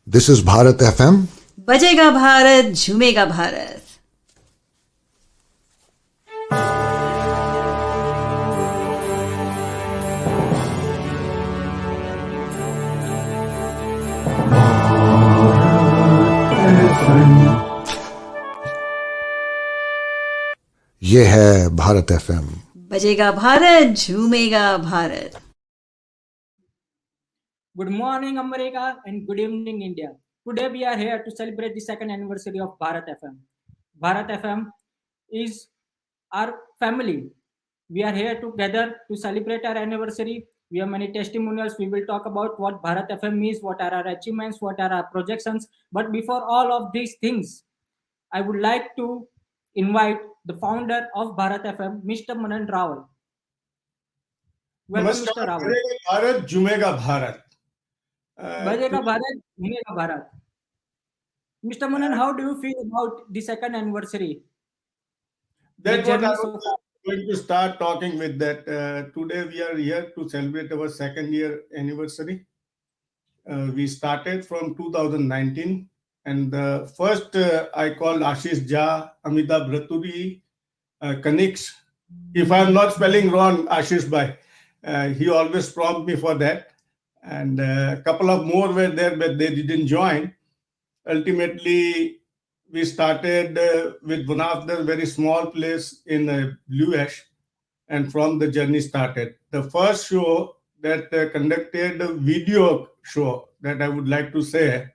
This is Bharat FM. बजेगा भारत, झूमेगा भारत. ये है भारत FM. बजेगा भारत, झूमेगा Bharat. Good morning, America, and good evening, India. Today we are here to celebrate the second anniversary of Bharat FM. Bharat FM is our family. We are here together to celebrate our anniversary. We have many testimonials. We will talk about what Bharat FM is, what are our achievements, what are our projections. But before all of these things, I would like to invite the founder of Bharat FM, Mr. Manan Rawal. Welcome, Mr. Rawal. बजेगा भारत झूमेगा भारत. बजेगा भारत, झूमेगा Bharat. Mr. Manan, how do you feel about the second anniversary? That's what I was going to start talking with that. Today we are here to celebrate our second year anniversary. We started from 2019, and the first I called Ashish Jha, Amitabh Raturi, Kanix. If I'm not spelling wrong, Ashish Bhai, he always prompt me for that. And a couple of more were there, but they didn't join. Ultimately, we started with one of the very small place in Blue Ash, and from the journey started. The first show that conducted a video show that I would like to say,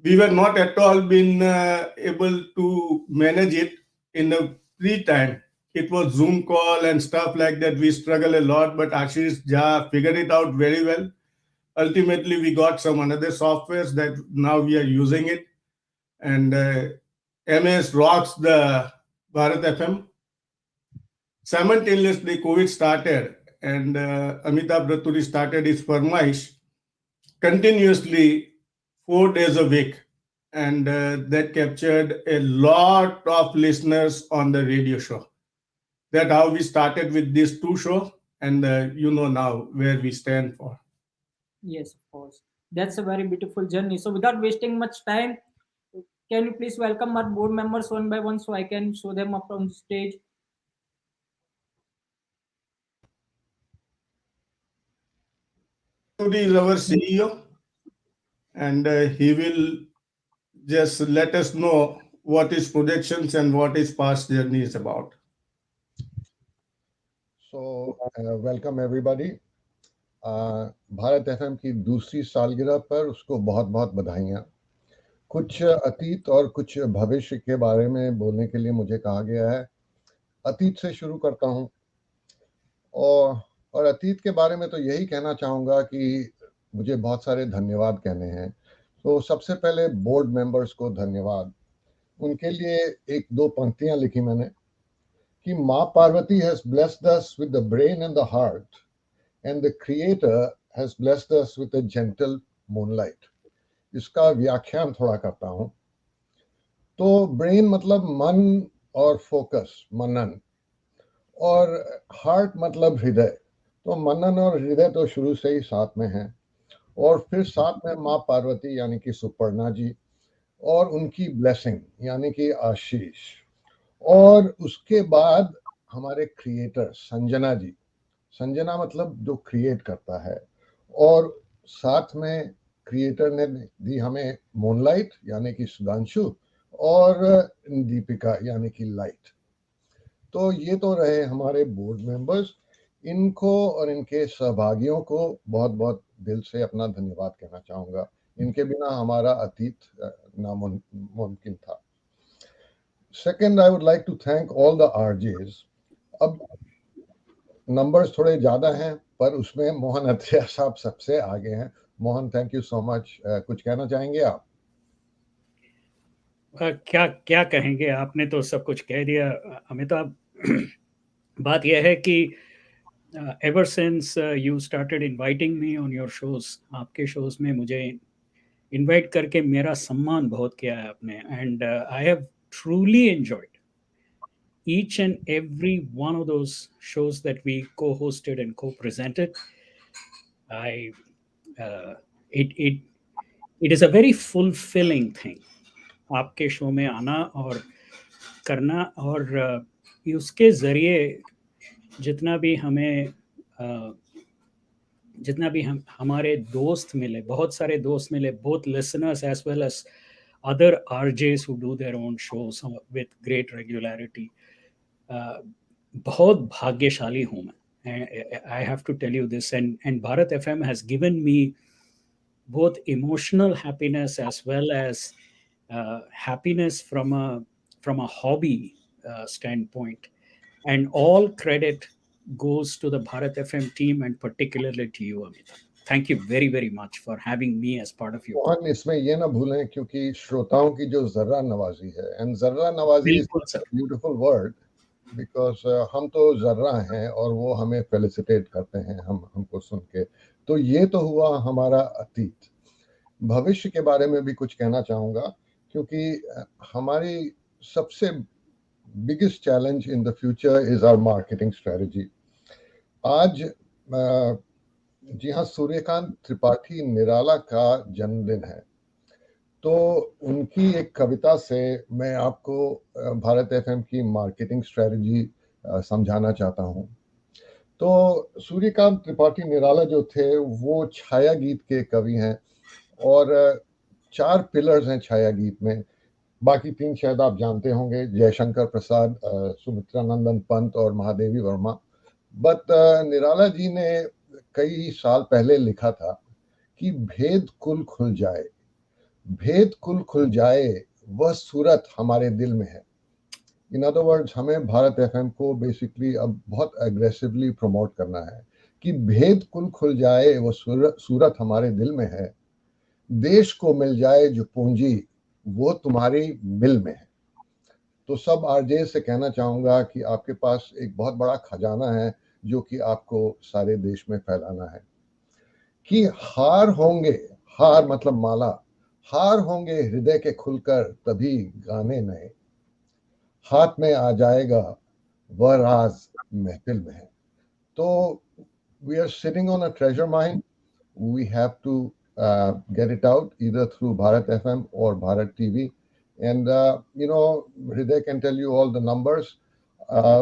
we were not at all been able to manage it in the free time. It was Zoom call and stuff like that. We struggle a lot, but Ashish Jha figured it out very well. Ultimately, we got some another softwares that now we are using it. And MS rocks the Bharat FM. Simultaneously, COVID started, and Amitabh Raturi started his Farmaish continuously 4 days a week. And that captured a lot of listeners on the radio show. That's how we started with these two shows, and you know now where we stand for. Yes, of course. That's a very beautiful journey. So, without wasting much time, can you please welcome our board members one by one so I can show them up on the stage? Raturi is our CEO, and he will just let us know what his projections and what his past journey is about. So, welcome everybody. Bharat FM की दूसरी सालगिरह पर उसको बहुत बहुत बधाइयाँ. कुछ अतीत और कुछ भविष्य के बारे में बोलने के लिए मुझे कहा गया है. अतीत से शुरू करता हूँ, और अतीत के बारे में तो यही कहना चाहूँगा कि मुझे बहुत सारे धन्यवाद कहने हैं. तो सबसे पहले बोर्ड मेंबर्स को धन्यवाद. उनके लिए एक दो पंक्तियाँ लिखी मैंने कि माँ Parvati has blessed us with the brain and the heart, and the creator has blessed us with a gentle moonlight. इसका व्याख्यान थोड़ा करता हूँ. तो ब्रेन मतलब मन और फोकस, मनन, और हार्ट मतलब हृदय. तो मनन और हृदय तो शुरू से ही साथ में हैं, और फिर साथ में माँ पार्वती यानी कि सुपर्णा जी और उनकी ब्लेसिंग यानी कि आशीष, और उसके बाद हमारे क्रिएटर संजना जी. संजना मतलब जो क्रिएट करता है, और साथ में क्रिएटर ने दी हमें मूनलाइट यानी कि सुधांशु, और दीपिका यानी कि लाइट. तो ये तो रहे हमारे बोर्ड मेंबर्स. इनको और इनके सहभागियों को बहुत बहुत दिल से अपना धन्यवाद कहना चाहूँगा. इनके बिना हमारा अतीत नामुमकिन था. Second, I would like to thank all the RJs. अब नंबर्स थोड़े ज़्यादा हैं, पर उसमें मोहन अत्रिया साहब सबसे आगे हैं. Mohan, thank you so much. कुछ कहना चाहेंगे आप? क्या कहेंगे, आपने तो सब कुछ कह दिया अमिताभ. बात यह है कि ever since you started inviting me on your shows, आपके शोज में मुझे इनवाइट करके मेरा सम्मान बहुत किया है आपने, and I have truly enjoyed each and every one of those shows that we co-hosted and co-presented. It is a very fulfilling thing. आपके शो में आना और करना और उसके ज़रिए जितना भी हमें जितना भी हमारे दोस्त मिले, बहुत सारे दोस्त मिले, both listeners as well as other RJs who do their own shows with great regularity. बहुत भाग्यशाली हूँ मैं. I have to tell you this, and Bharat FM has given me both emotional happiness as well as happiness from a hobby standpoint, and all credit goes to the Bharat FM team and particularly to you, Amitabh. Thank you very, very much for having me as part of your team. Mohan, इसमें ये ना भूलें क्योंकि श्रोताओं की जो जर्रा नवाजी है, एंड जर्रा नवाजी इज बिल्कुल सर. ब्यूटीफुल वर्ड बिकॉज हम तो जर्रा हैं और वो हमें फेलिसिटेट करते हैं हमको सुन के. तो ये तो हुआ हमारा अतीत. भविष्य के बारे में भी कुछ कहना चाहूँगा क्योंकि हमारी सबसे biggest challenge in the future is our marketing strategy. आज जी हाँ, सूर्यकांत त्रिपाठी निराला का जन्मदिन है, तो उनकी एक कविता से मैं आपको भारत एफएम की मार्केटिंग स्ट्रेटजी समझाना चाहता हूँ. तो सूर्यकांत त्रिपाठी निराला जो थे वो छाया गीत के कवि हैं और 4 पिलर्स हैं छाया गीत में. बाकी 3 शायद आप जानते होंगे, जयशंकर प्रसाद, सुमित्रानंदन पंत और महादेवी वर्मा. बट निराला जी ने कई साल पहले लिखा था कि भेद कुल खुल जाए, भेद कुल खुल जाए, वह सूरत हमारे दिल में है. इन अदर वर्ड्स, हमें भारत एफएम को बेसिकली अब बहुत एग्रेसिवली प्रमोट करना है कि भेद कुल खुल जाए, वो सूरत हमारे दिल में है. देश को मिल जाए जो पूंजी, वो तुम्हारी मिल में है. तो सब आरजे से कहना चाहूँगा कि आपके पास एक बहुत बड़ा खजाना है जो कि आपको सारे देश में फैलाना है. कि हार होंगे, हार मतलब माला, हार होंगे हृदय के खुलकर तभी गाने नए, हाथ में आ जाएगा वह राज महफिल में है. तो we are sitting on a treasure mine. We have to get it out either through Bharat FM or Bharat TV. And, Hriday can tell you all the numbers.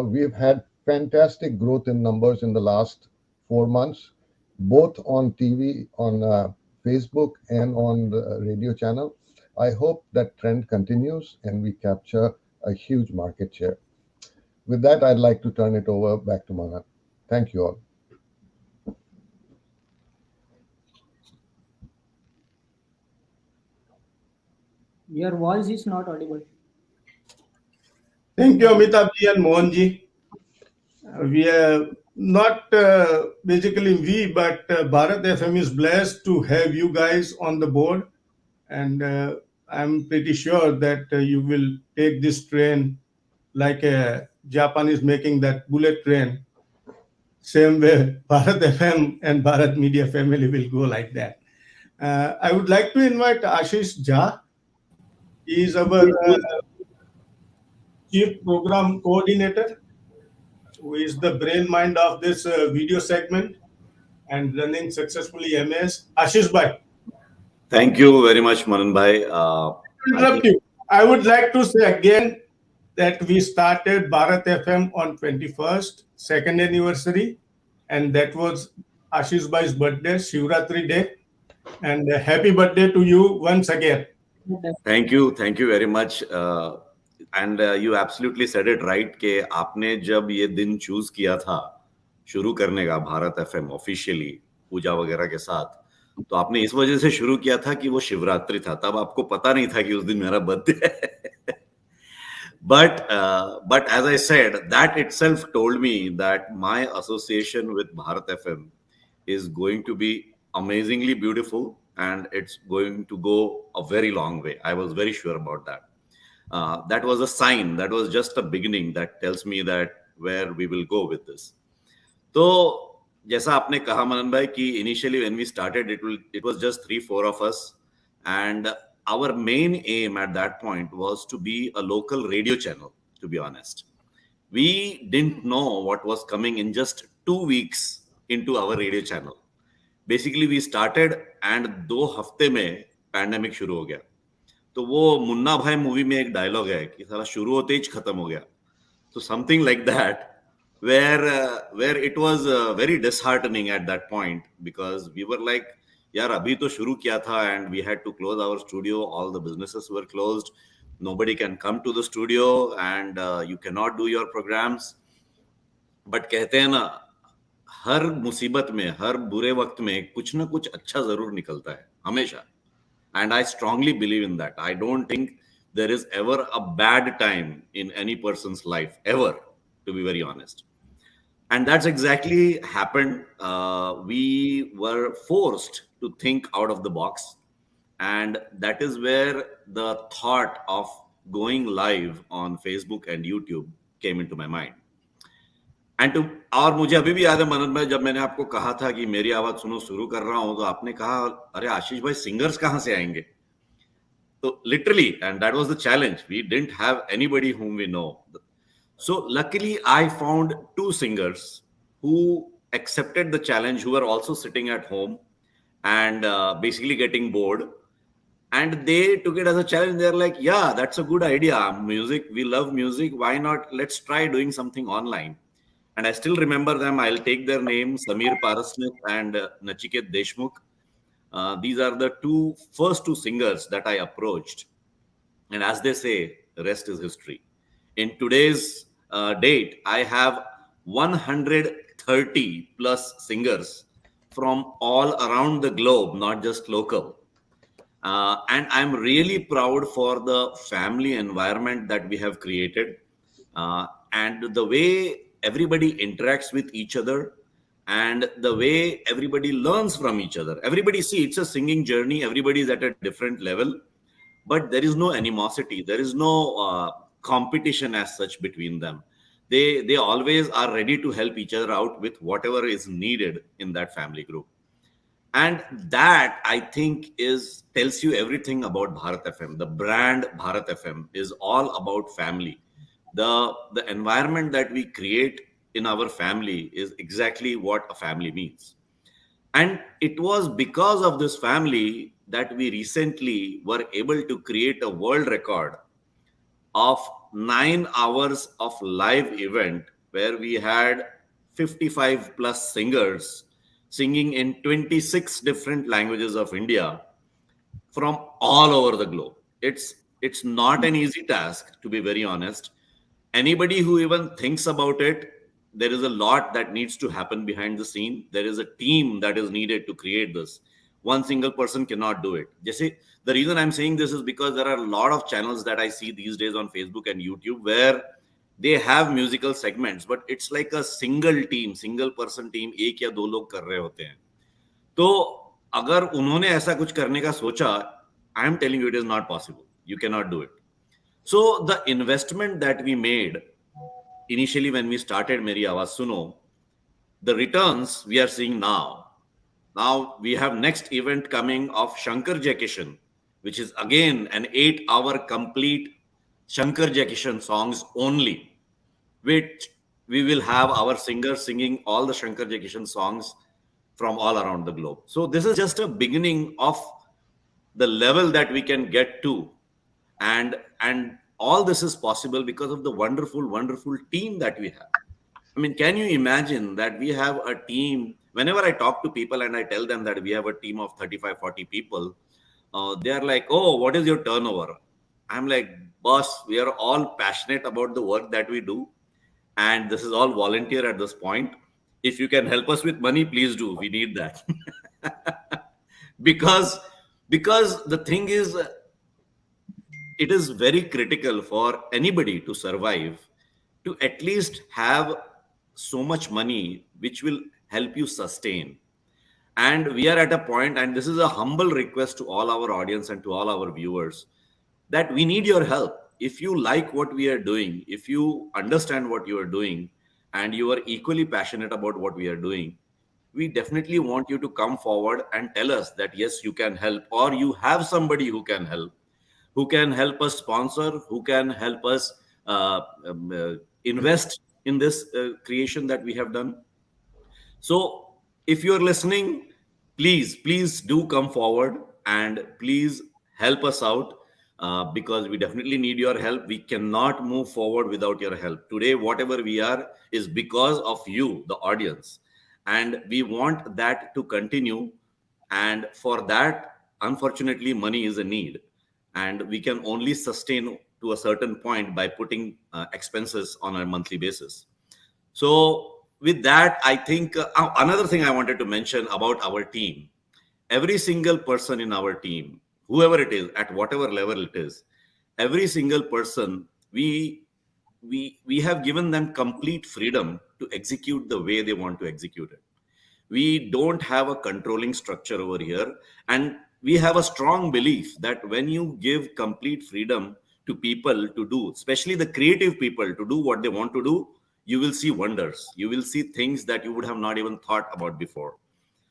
We've had fantastic growth in numbers in the last 4 months, both on TV, on Facebook, and on the radio channel. I hope that trend continues and we capture a huge market share. With that, I'd like to turn it over back to Manan. Thank you all. Your voice is not audible. Thank you, Amitabh ji and Mohan ji. We are not basically we, but Bharat FM is blessed to have you guys on the board, and I'm pretty sure that you will take this train like Japan is making that bullet train. Same way, Bharat FM and Bharat Media family will go like that. I would like to invite Ashish Jha. He is our Chief Program Coordinator, who is the brain mind of this video segment and running successfully MS. Ashish Bhai. Thank you very much, Manan Bhai. Interrupt you. I would like to say again that we started Bharat FM on 21st, second anniversary, and that was Ashish Bhai's birthday, Shivratri Day. And happy birthday to you once again. Thank you very much. And you absolutely said it right कि आपने जब ये दिन choose किया था शुरू करने का भारत एफएम ऑफिशियली पूजा वगैरह के साथ, तो आपने इस वजह से शुरू किया था कि वो शिवरात्रि था. तब आपको पता नहीं था कि उस दिन मेरा बर्थडे है. But as I said, that itself told me that my association with Bharat FM is going to be amazingly beautiful and it's going to go a very long way. I was very sure about that. That was a sign, that was just a beginning that tells me that where we will go with this. तो जैसा आपने कहा मनन भाई कि initially when we started it was just 3-4 of us, and our main aim at that point was to be a local radio channel. To be honest, we didn't know what was coming in just 2 weeks into our radio channel. Basically we started and 2 हफ्ते में pandemic शुरू हो गया। तो वो मुन्ना भाई movie में एक डायलॉग है कि साला शुरू होते ही खत्म हो गया। So something like that, where it was very disheartening at that point, because we were like, यार अभी तो शुरू किया था and we had to close our studio. All the businesses were closed. Nobody can come to the studio and you cannot do your programs. But कहते हैं ना, हर मुसीबत में, हर बुरे वक्त में कुछ ना कुछ अच्छा जरूर निकलता है हमेशा. And I strongly believe in that. I don't think there is ever a bad time in any person's life, ever, to be very honest. And that's exactly happened. We were forced to think out of the box. And that is where the thought of going live on Facebook and YouTube came into my mind. And two, और मुझे अभी भी याद है मनोज भाई, जब मैंने आपको कहा था कि मेरी आवाज सुनो शुरू कर रहा हूं, तो आपने कहा अरे आशीष भाई सिंगर्स कहां से आएंगे? तो literally, and that was the challenge, we didn't have anybody whom we know. So luckily I found two singers who accepted the challenge, who were also sitting at home and basically getting bored, and they took it as a challenge. They're like, yeah, that's a good idea, music, we love music, why not, let's try doing something online. And I still remember them. I'll take their names, Samir Parasnit and Nachiket Deshmukh. These are the first two singers that I approached. And as they say, the rest is history. In today's date, I have 130 plus singers from all around the globe, not just local. And I'm really proud for the family environment that we have created, and the way everybody interacts with each other, and the way everybody learns from each other. Everybody, see, it's a singing journey. Everybody is at a different level, but there is no animosity. There is no competition as such between them. They always are ready to help each other out with whatever is needed in that family group. And that, I think, tells you everything about Bharat FM. The brand Bharat FM is all about family. The environment that we create in our family is exactly what a family means. And it was because of this family that we recently were able to create a world record of 9 hours of live event, where we had 55 plus singers singing in 26 different languages of India from all over the globe. It's not an easy task, to be very honest. Anybody who even thinks about it, there is a lot that needs to happen behind the scene. There is a team that is needed to create this. One single person cannot do it. The reason I'm saying this is because there are a lot of channels that I see these days on Facebook and YouTube where they have musical segments, but it's like a single person team, एक या दो लोग कर रहे होते हैं. तो अगर उन्होंने ऐसा कुछ करने का सोचा, I am telling you, it is not possible. You cannot do it. So the investment that we made initially when we started Meri Awaaz Suno, the returns we are seeing now. Now we have next event coming of Shankar Jaikishan, which is again an 8-hour complete Shankar Jaikishan songs only, which we will have our singers singing all the Shankar Jaikishan songs from all around the globe. So this is just a beginning of the level that we can get to. And all this is possible because of the wonderful team that we have. I mean, can you imagine that we have a team? Whenever I talk to people and I tell them that we have a team of 35-40 people, they are like, oh, what is your turnover? I'm like, boss, we are all passionate about the work that we do, and this is all volunteer at this point. If you can help us with money, please do. We need that. because the thing is, it is very critical for anybody to survive, to at least have so much money which will help you sustain. And we are at a point, and this is a humble request to all our audience and to all our viewers, that we need your help. If you like what we are doing, if you understand what you are doing, and you are equally passionate about what we are doing, we definitely want you to come forward and tell us that yes, you can help, or you have somebody who can help us sponsor, who can help us invest in this creation that we have done. So if you're listening, please do come forward. and please help us out, because we definitely need your help. We cannot move forward without your help. Today, whatever we are is because of you, the audience, and we want that to continue. And for that, unfortunately, money is a need, and we can only sustain to a certain point by putting expenses on a monthly basis. So, with that, I think another thing I wanted to mention about our team, every single person in our team, whoever it is, at whatever level it is, every single person, we have given them complete freedom to execute the way they want to execute it. We don't have a controlling structure over here, and we have a strong belief that when you give complete freedom to people to do, especially the creative people, to do what they want to do, you will see wonders. You will see things that you would have not even thought about before.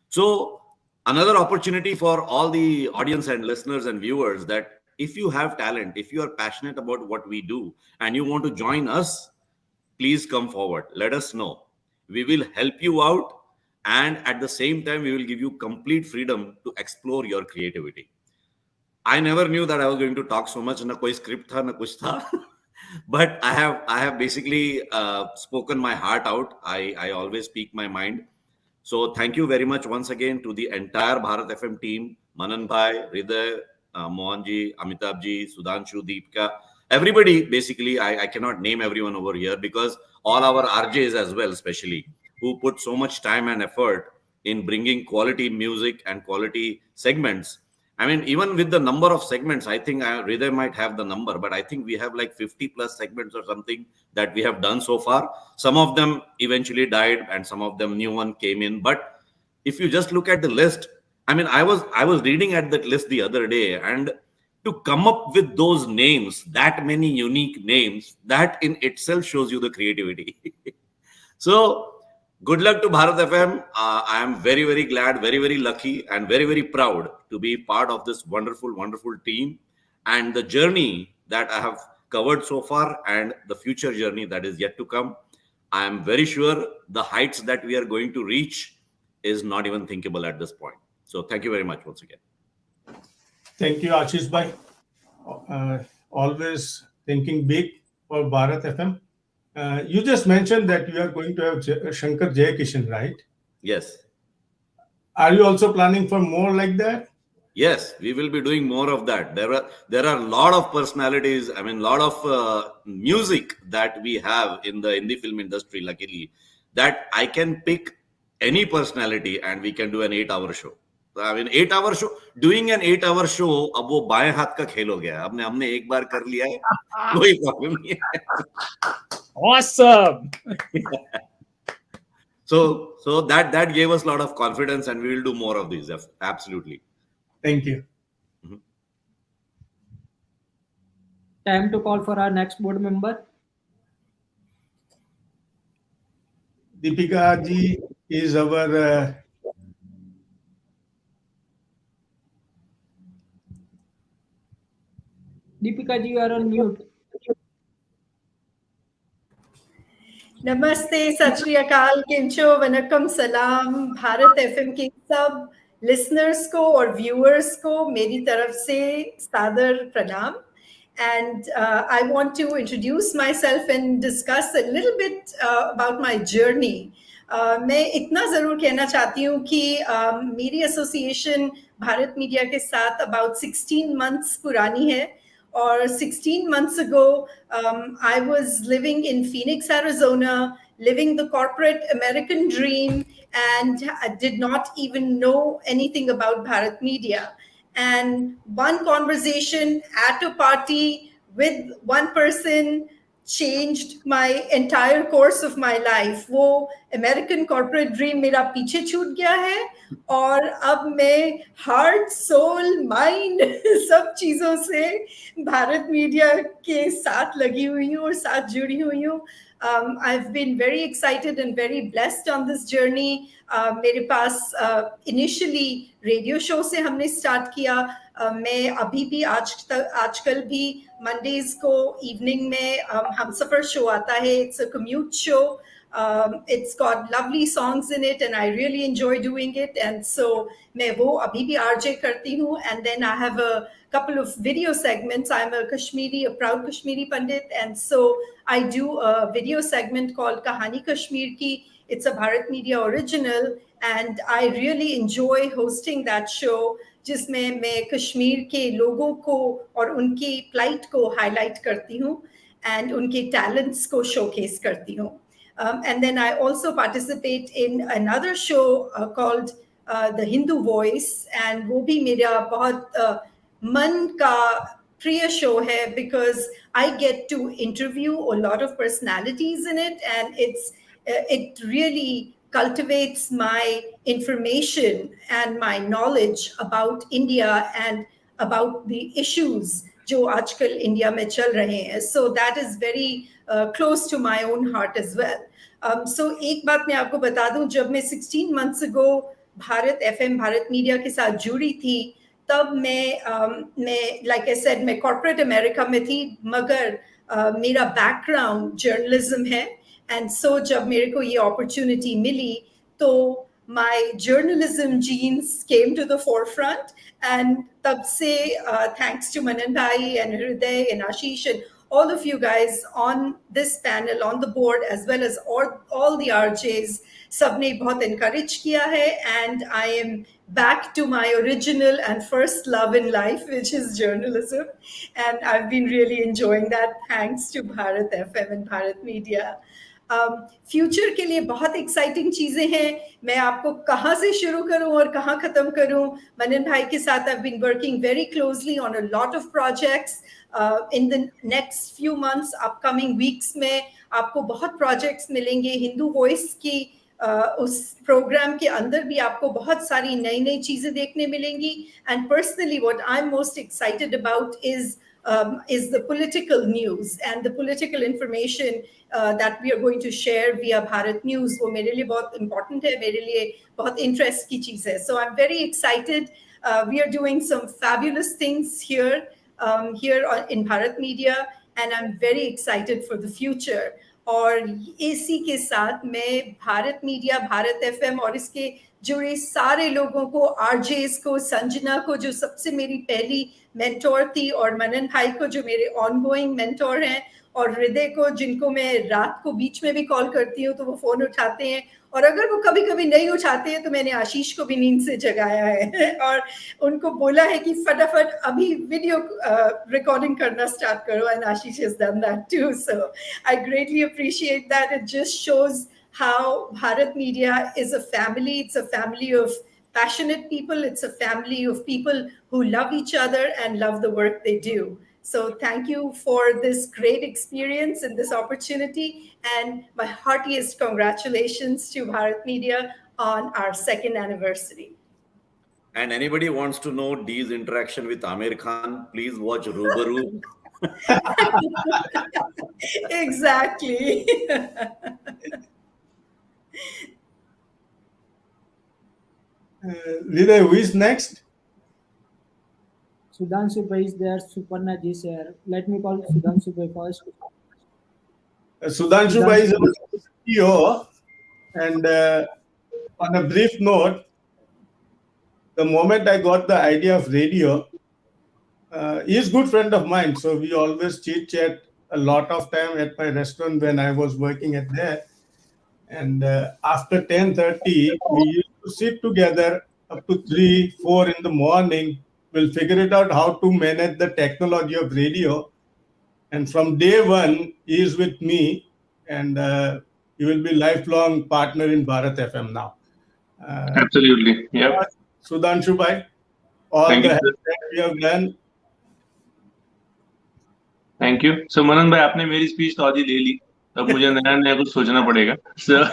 So, another opportunity for all the audience and listeners and viewers, that if you have talent, if you are passionate about what we do and you want to join us, please come forward. Let us know. We will help you out, and at the same time, we will give you complete freedom to explore your creativity. I never knew that I was going to talk so much. Na koi script tha, na kuch tha. But I have basically spoken my heart out. I always speak my mind. So thank you very much once again to the entire Bharat FM team, Manan Bhai, Hriday, Mohan ji, Amitabh ji, Sudhanshu, Deepika, everybody. Basically, I cannot name everyone over here because all our RJs as well, especially, who put so much time and effort in bringing quality music and quality segments. I mean, even with the number of segments, I think Hriday might have the number, but I think we have like 50 plus segments or something that we have done so far. Some of them eventually died, and some of them new one came in. But if you just look at the list, I mean, I was reading at that list the other day, and to come up with those names, that many unique names, that in itself shows you the creativity. So, good luck to Bharat FM. I am very, very glad, very, very lucky, and very, very proud to be part of this wonderful, wonderful team, and the journey that I have covered so far and the future journey that is yet to come. I am very sure the heights that we are going to reach is not even thinkable at this point. So, thank you very much once again. Thank you, Ashish Bhai. Always thinking big for Bharat FM. You just mentioned that you are going to have Shankar Jayakishan, right? Yes. Are you also planning for more like that? Yes, we will be doing more of that. There are a lot of personalities. I mean, a lot of music that we have in the film industry. Luckily, that I can pick any personality and we can do an 8-hour show. I mean, 8-hour show. Doing an 8-hour show, अब वो बाएं हाथ का खेल हो गया. हमने एक बार कर लिया है, कोई प्रॉब्लम नहीं है. Awesome. So that gave us a lot of confidence, and we will do more of these. Absolutely. Thank you. Time to call for our next board member. Deepika ji is our Deepika ji, you are on mute. नमस्ते, सत श्री अकाल, किंचो, वनकम, सलाम, Bharat FM के सब listeners को और viewers को मेरी तरफ से सादर प्रणाम. And I want to introduce myself and discuss a little bit about my journey. मैं इतना ज़रूर कहना चाहती हूँ कि मेरी एसोसिएशन भारत मीडिया के साथ about 16 months पुरानी है. Or 16 months ago, I was living in Phoenix, Arizona, living the corporate American dream, and I did not even know anything about Bharat Media. And one conversation at a party with one person changed my entire course of my life. वो American corporate dream मेरा पीछे छूट गया है, और अब मैं heart, soul, mind सब चीज़ों से भारत मीडिया के साथ लगी हुई हूँ और साथ जुड़ी हुई हूँ. I've been very excited and very blessed on this journey. मेरे पास initially रेडियो शो से हमने स्टार्ट किया. मैं अभी भी आजकल भी मंडेज को इवनिंग में हम सफ़र शो आता है. It's a commute show. It's got lovely songs in it, and I really enjoy doing it. And so मैं वो अभी भी RJ करती हूँ. And then I have a couple of video segments. I'm a proud Kashmiri Pandit, and so I do a video segment called Kahani Kashmir Ki. It's a Bharat Media original, and I really enjoy hosting that show, जिसमें मैं कश्मीर के लोगों को और उनकी plight को highlight करती हूँ and उनके talents को showcase करती हूँ. And then I also participate in another show called The Hindu Voice, and वो भी मेरा बहुत मन का प्रिय show है, because I get to interview a lot of personalities in it, and it really cultivates my information and my knowledge about India and about the issues जो आजकल इंडिया में चल रहे हैं. So that is very close to my own heart as well. So एक बात मैं आपको बता दूं, जब मैं 16 months ago Bharat FM, Bharat media के साथ जुड़ी थी, तब मैं like I said, मैं corporate America में थी, मगर मेरा background journalism है. And so जब मेरे को ये opportunity मिली, तो my journalism genes came to the forefront, and tab se thanks to Manan Bhai and Hriday and Ashish and all of you guys on this panel, on the board, as well as all the RJs, sabne bahut encourage kiya hai, and I am back to my original and first love in life, which is journalism, and I've been really enjoying that thanks to Bharat FM and Bharat Media. Future के लिए बहुत exciting चीजें हैं. मैं आपको कहाँ से शुरू करूं और कहाँ खत्म करूं. मनन भाई के साथ I've been working very closely on a lot of projects. In the next few months, upcoming weeks में आपको बहुत projects मिलेंगे. हिंदू वॉइस की उस प्रोग्राम के अंदर भी आपको बहुत सारी नई नई चीजें देखने मिलेंगी. And personally, what I'm most excited about is the political news and the political information that we are going to share via Bharat News. वो मेरे लिए बहुत important है, मेरे लिए बहुत interest की चीज़ है. So I'm very excited. We are doing some fabulous things here in Bharat Media, and I'm very excited for the future. और इसी के साथ मैं भारत मीडिया, भारत FM और इसके जुड़े सारे लोगों को, RJs को, संजना को जो सबसे मेरी पहली मेंटोर थी, और मनन भाई को जो मेरे ऑनगोइंग मेंटोर हैं, और हृदय को जिनको मैं रात को बीच में भी कॉल करती हूँ तो वो फोन उठाते हैं, और अगर वो कभी कभी नहीं उठाते हैं तो मैंने आशीष को भी नींद से जगाया है और उनको बोला है कि फटाफट अभी वीडियो रिकॉर्डिंग करना स्टार्ट करो, and Ashish has done that too. So I greatly appreciate that. It just shows how Bharat Media is a family. It's a family of passionate people. It's a family of people who love each other and love the work they do. So thank you for this great experience and this opportunity, and my heartiest congratulations to Bharat Media on our 2nd anniversary. And anybody wants to know Dee's interaction with Amir Khan, please watch Rubaru. Exactly. Hriday, who is next? Sudhanshu Bhai is there, Suparna ji is here. Let me call Sudhanshu Bhai first. Sudhanshu Bhai is our CEO, and on a brief note, the moment I got the idea of radio, he is a good friend of mine, so we always chit-chat a lot of time at my restaurant when I was working at there. And after 10:30, we used to sit together up to 3, 4 in the morning. We'll figure it out how to manage the technology of radio. And from day one, he is with me, and he will be lifelong partner in Bharat FM now. Absolutely, yeah. Sudhanshu Bhai, all Thank the you, help sir. that we have done. Thank you. So Manan भाई, आपने मेरी speech तो आधी ले ली, अब मुझे नया कुछ सोचना पड़ेगा. So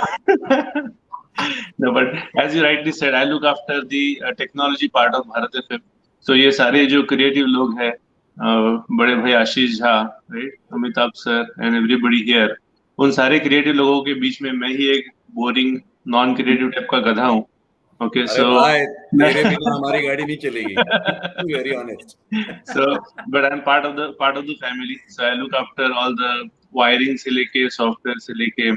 no, but as you rightly said, I look after the technology part of Bharat FM. So ये सारे जो क्रिएटिव लोग हैं, बड़े भाई Ashish Jha, right, Amitabh sir and everybody here, उन सारे क्रिएटिव लोगों के बीच में मैं ही एक बोरिंग नॉन क्रिएटिव टाइप का गधा हूँ. Okay, so तेरे बिना हमारी गाड़ी नहीं चलेगी. To be very honest. So, but I'm part of the family. So I look after all the wiring से लेके, software से लेके,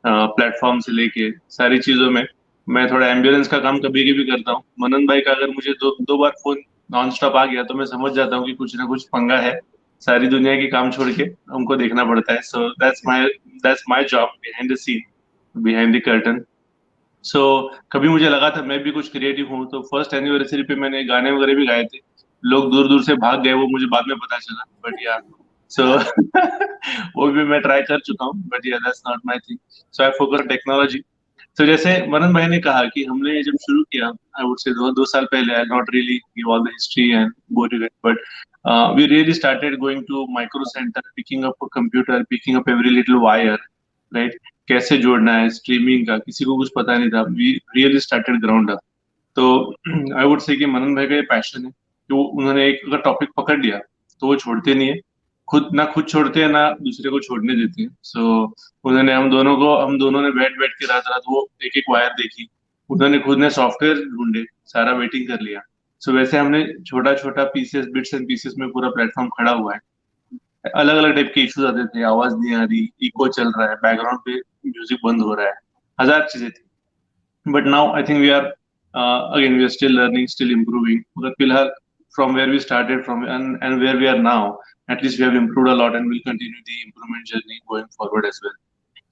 प्लेटफॉर्म से लेके सारी चीजों में मैं थोड़ा एम्बुलेंस का काम कभी कभी करता हूँ। मनन भाई का अगर मुझे दो बार फोन नॉन स्टॉप आ गया तो मैं समझ जाता हूँ कि कुछ ना कुछ पंगा है। सारी दुनिया की काम छोड़ के हमको देखना पड़ता है। So that's my job behind the scene, behind the curtain. So कभी मुझे लगा था मैं भी कुछ क्रिएटिव हूँ, तो फर्स्ट एनिवर्सरी पे मैंने गाने वगैरह भी गाए थे। लोग दूर दूर से भाग गए, वो मुझे बाद में पता चला, बट या सो वो भी मैं ट्राई कर चुका हूँ, बट या that's not my thing. So I focus technology. तो जैसे मनन भाई ने कहा कि हमने जब शुरू किया, आई वुड से दो साल पहले, I not really give all the history and bore you, but we really started going to Micro Center, picking up a computer, picking up every little wire, right? कैसे जोड़ना है streaming का, किसी को कुछ पता नहीं था। We really started ground up. तो आई वुड से कि मनन भाई का ये पैशन है कि उन्होंने एक अगर टॉपिक पकड़ लिया तो वो छोड़ते नहीं है। खुद छोड़ते हैं ना दूसरे को छोड़ने देते हैं। सो उन्होंने हम दोनों ने बैठ बैठ के रात रात वो एक एक वायर देखी। उन्होंने खुद ने सॉफ्टवेयर ढूंढे, सारा वेटिंग कर लिया। सो वैसे हमने छोटा छोटा पीसेस, बिट्स एंड पीसेस में पूरा प्लेटफॉर्म खड़ा हुआ है। अलग अलग टाइप के इश्यूज आते थे, आवाज नहीं आ रही, इको चल रहा है, बैकग्राउंड पे म्यूजिक बंद हो रहा है, हजार चीजें थी। But now I think we are again we are still learning, still improving. मगर फिलहाल from where we started from and where we are now, at least we have improved a lot and will continue the improvement journey going forward as well.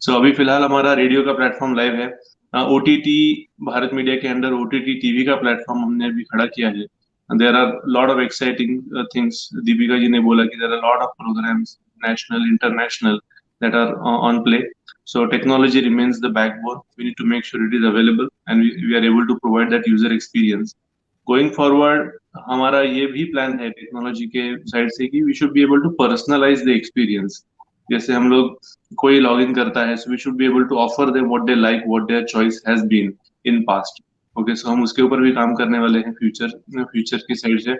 So अभी फिलहाल हमारा radio का platform live है। OTT, Bharat media के under OTT TV का platform हमने अभी खड़ा किया है। There are lot of exciting things. Deepika ji ने बोला कि there are lot of programs, national, international, that are on play. So technology remains the backbone. We need to make sure it is available and we are able to provide that user experience. Going forward, हमारा ये भी plan है technology के side से कि we should be able to personalize the experience. जैसे हम लोग कोई लॉग इन करता है, so we should be able to offer them what they like, what their choice has been in past. Okay, so हम उसके ऊपर भी काम करने वाले हैं फ्यूचर की साइड से।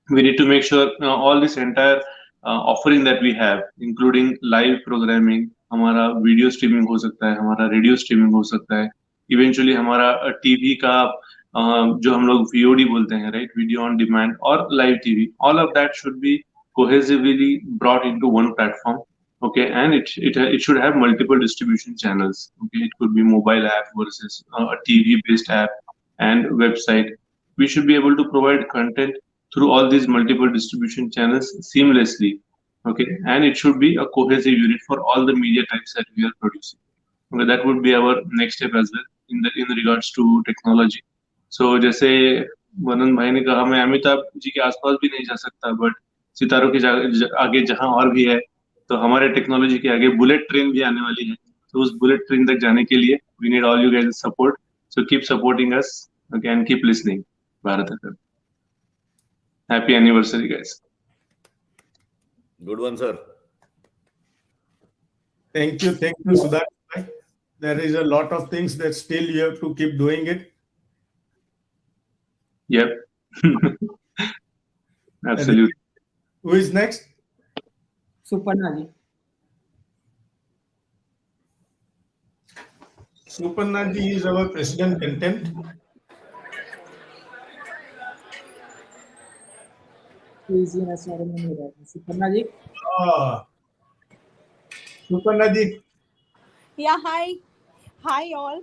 We need to make sure all this entire offering that we have, including live programming, हमारा वीडियो स्ट्रीमिंग हो सकता है, हमारा रेडियो स्ट्रीमिंग हो सकता है, इवेंचुअली हमारा टीवी का जो हम लोग VOD बोलते हैं, राइट, वीडियो ऑन डिमांड, और live TV, all of that should be cohesively brought into one platform. Okay, and it should have multiple distribution channels. Okay, it could be mobile app versus a TV based app and website. We should be able to provide content through all these multiple distribution channels seamlessly. Okay, and it should be a cohesive unit for all the media types that we are producing. Okay, that would be our next step as well in regards to technology. So जैसे मनन भाई ने कहा, मैं अमिताभ जी के आसपास भी नहीं जा सकता, बट सितारों के आगे जहां और भी है, तो हमारे टेक्नोलॉजी के आगे बुलेट ट्रेन भी आने वाली है। तो उस बुलेट ट्रेन तक जाने के लिए we need all you guys support. So keep supporting us, okay, and keep listening Bharat FM. Happy anniversary, guys. Good one, sir. Thank you, Sudhakar. There is a lot of things that still you have to keep doing it. Yep. Absolutely. Who is next? Suparna ji. Suparna ji is our president content. Suparna ji. Suparna ji. Yeah, hi. Hi, all.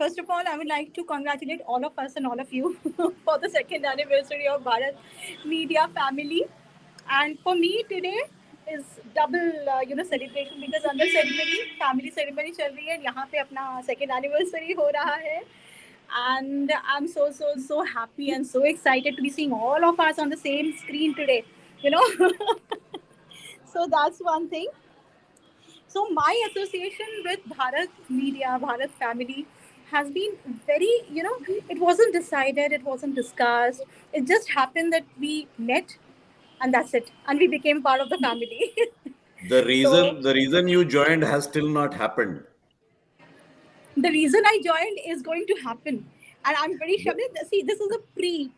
First of all, I would like to congratulate all of us and all of you for the second anniversary of Bharat Media family. And for me, today is double, celebration, because under ceremony, family ceremony चल रही है, यहाँ पे अपना second anniversary हो रहा है. And I'm so happy and so excited to be seeing all of us on the same screen today, So that's one thing. So my association with Bharat Media, Bharat family has been very, it wasn't decided, it wasn't discussed. It just happened that we met and that's it. And we became part of the family. The reason you joined has still not happened. The reason I joined is going to happen. And I'm very sure, see, this is a pre,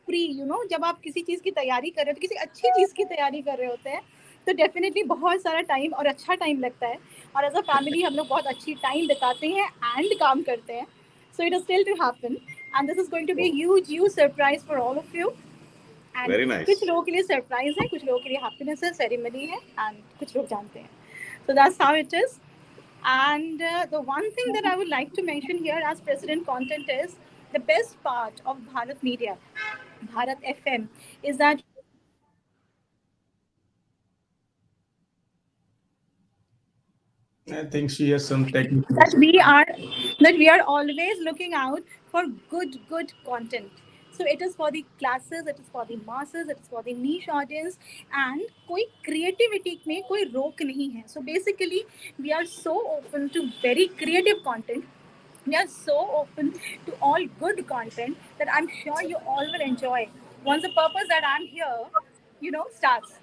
जब आप किसी चीज़ की तैयारी कर रहे हो, किसी अच्छी चीज़ की तैयारी कर रहे होते हैं, तो डेफिनेटली बहुत सारा टाइम और अच्छा टाइम लगता है, और एज अ फैमिली हम लोग बहुत अच्छी टाइम बिताते हैं एंड काम करते हैं. So it is still to happen and this is going to be huge surprise for all of you. Very nice. कुछ लोगों के लिए सरप्राइज है, कुछ लोगों के लिए हैप्पीनेस है, सेरेमनी है, एंड कुछ लोग जानते हैं. So that's how it is. And the one thing that I would like to mention here as President Content is the best part of Bharat Media, Bharat FM, is that I think she has some technical that issue. we are always looking out for good content. So it is for the classes, it is for the masses, it is for the niche audience, and कोई creativity में कोई रोक नहीं है. So basically we are so open to very creative content. We are so open to all good content that I'm sure you all will enjoy once the purpose that I'm here, starts.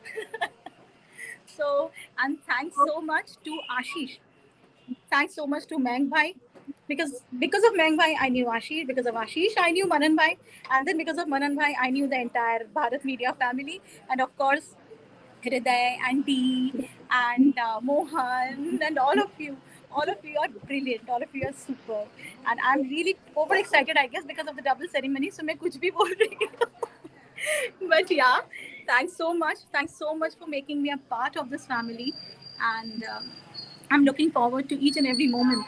So, and thanks so much to Ashish. Thanks so much to Meng Bhai. Because of Meng Bhai, I knew Ashish. Because of Ashish, I knew Manan Bhai. And then because of Manan Bhai, I knew the entire Bharat Media family. And of course, Hriday and Dee and Mohan and all of you. All of you are brilliant. All of you are super. And I'm really overexcited, I guess, because of the double ceremony. So मैं कुछ भी बोल रही हूँ. But yeah, thanks so much. Thanks so much for making me a part of this family. And I'm looking forward to each and every moment,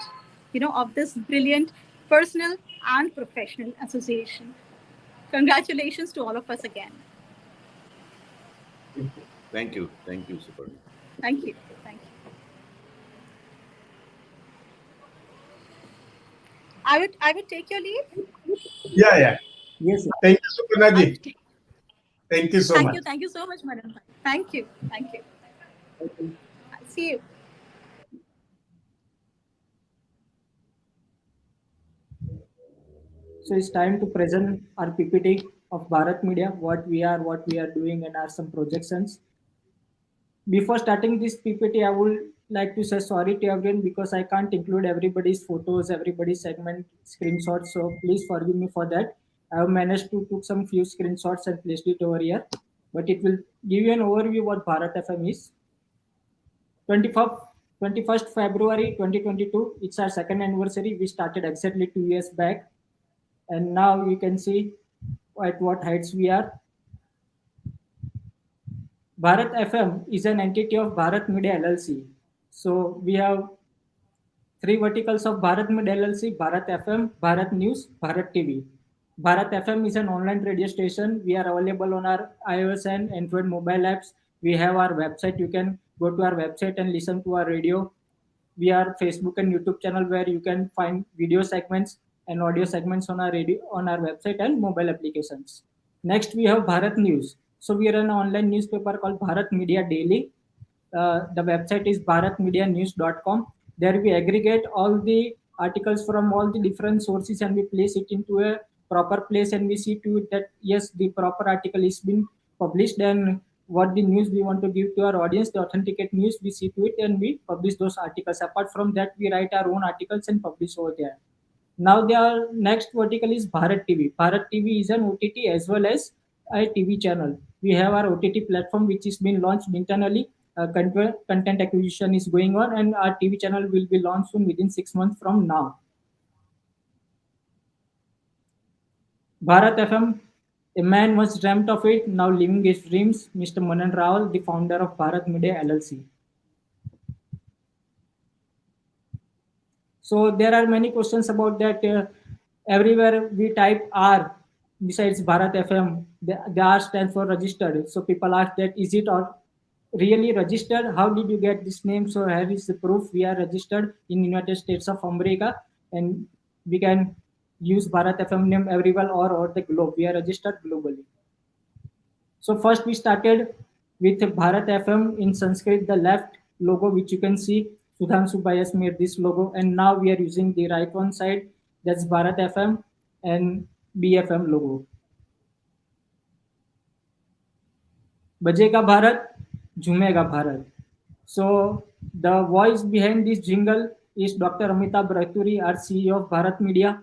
of this brilliant personal and professional association. Congratulations to all of us again. Thank you. Thank you, Super. Thank you. Thank you. I would take your leave. Yeah. Yes, Thank you, Suparna ji. Thank you so much. Thank you so much, Madam. Thank you. I'll see you. so it's time to present our PPT of Bharat Media, what we are doing, and are some projections. Before starting this PPT, I would like to say sorry to everyone because I can't include everybody's photos, everybody's segment screenshots. So please forgive me for that. I have managed to took some few screenshots and placed it over here, but it will give you an overview what Bharat FM is. 21st February 2022. It's our second anniversary. We started exactly 2 years back, and now you can see at what heights we are. Bharat FM is an entity of Bharat Media LLC. So we have three verticals of Bharat Media LLC: Bharat FM, Bharat News, Bharat TV. Bharat FM is an online radio station. We are available on our iOS and Android mobile apps. We have our website. You can go to our website and listen to our radio. We are Facebook and YouTube channel where you can find video segments and audio segments on our radio, on our website and mobile applications. Next, we have Bharat News. So we are an online newspaper called Bharat Media Daily. The website is bharatmedianews.com. There we aggregate all the articles from all the different sources and we place it into a proper place and we see to it that yes, the proper article is been published and what the news we want to give to our audience, the authenticate news, we see to it and we publish those articles. Apart from that, we write our own articles and publish over there. Now the next vertical is Bharat TV. Bharat TV is an OTT as well as a TV channel. We have our OTT platform which is being launched internally. Content acquisition is going on and our TV channel will be launched soon within 6 months from now. Bharat FM, a man once dreamt of it, now living his dreams. Mr. Manan Rawal, the founder of Bharat Media LLC. So there are many questions about that. Everywhere we type R besides Bharat FM, the R stands for registered. So people ask that is it or really registered? How did you get this name? So here is the proof. We are registered in United States of America and we can use Bharat FM name everywhere or over the globe. We are registered globally. So first we started with Bharat FM in Sanskrit, the left logo which you can see. Sudhanshu Bhai has made this logo and now we are using the right one side, that's Bharat FM and BFM logo. Bajega Bharat, Jhumega Bharat. So the voice behind this jingle is Dr. Amitabh Raturi, our CEO of Bharat Media.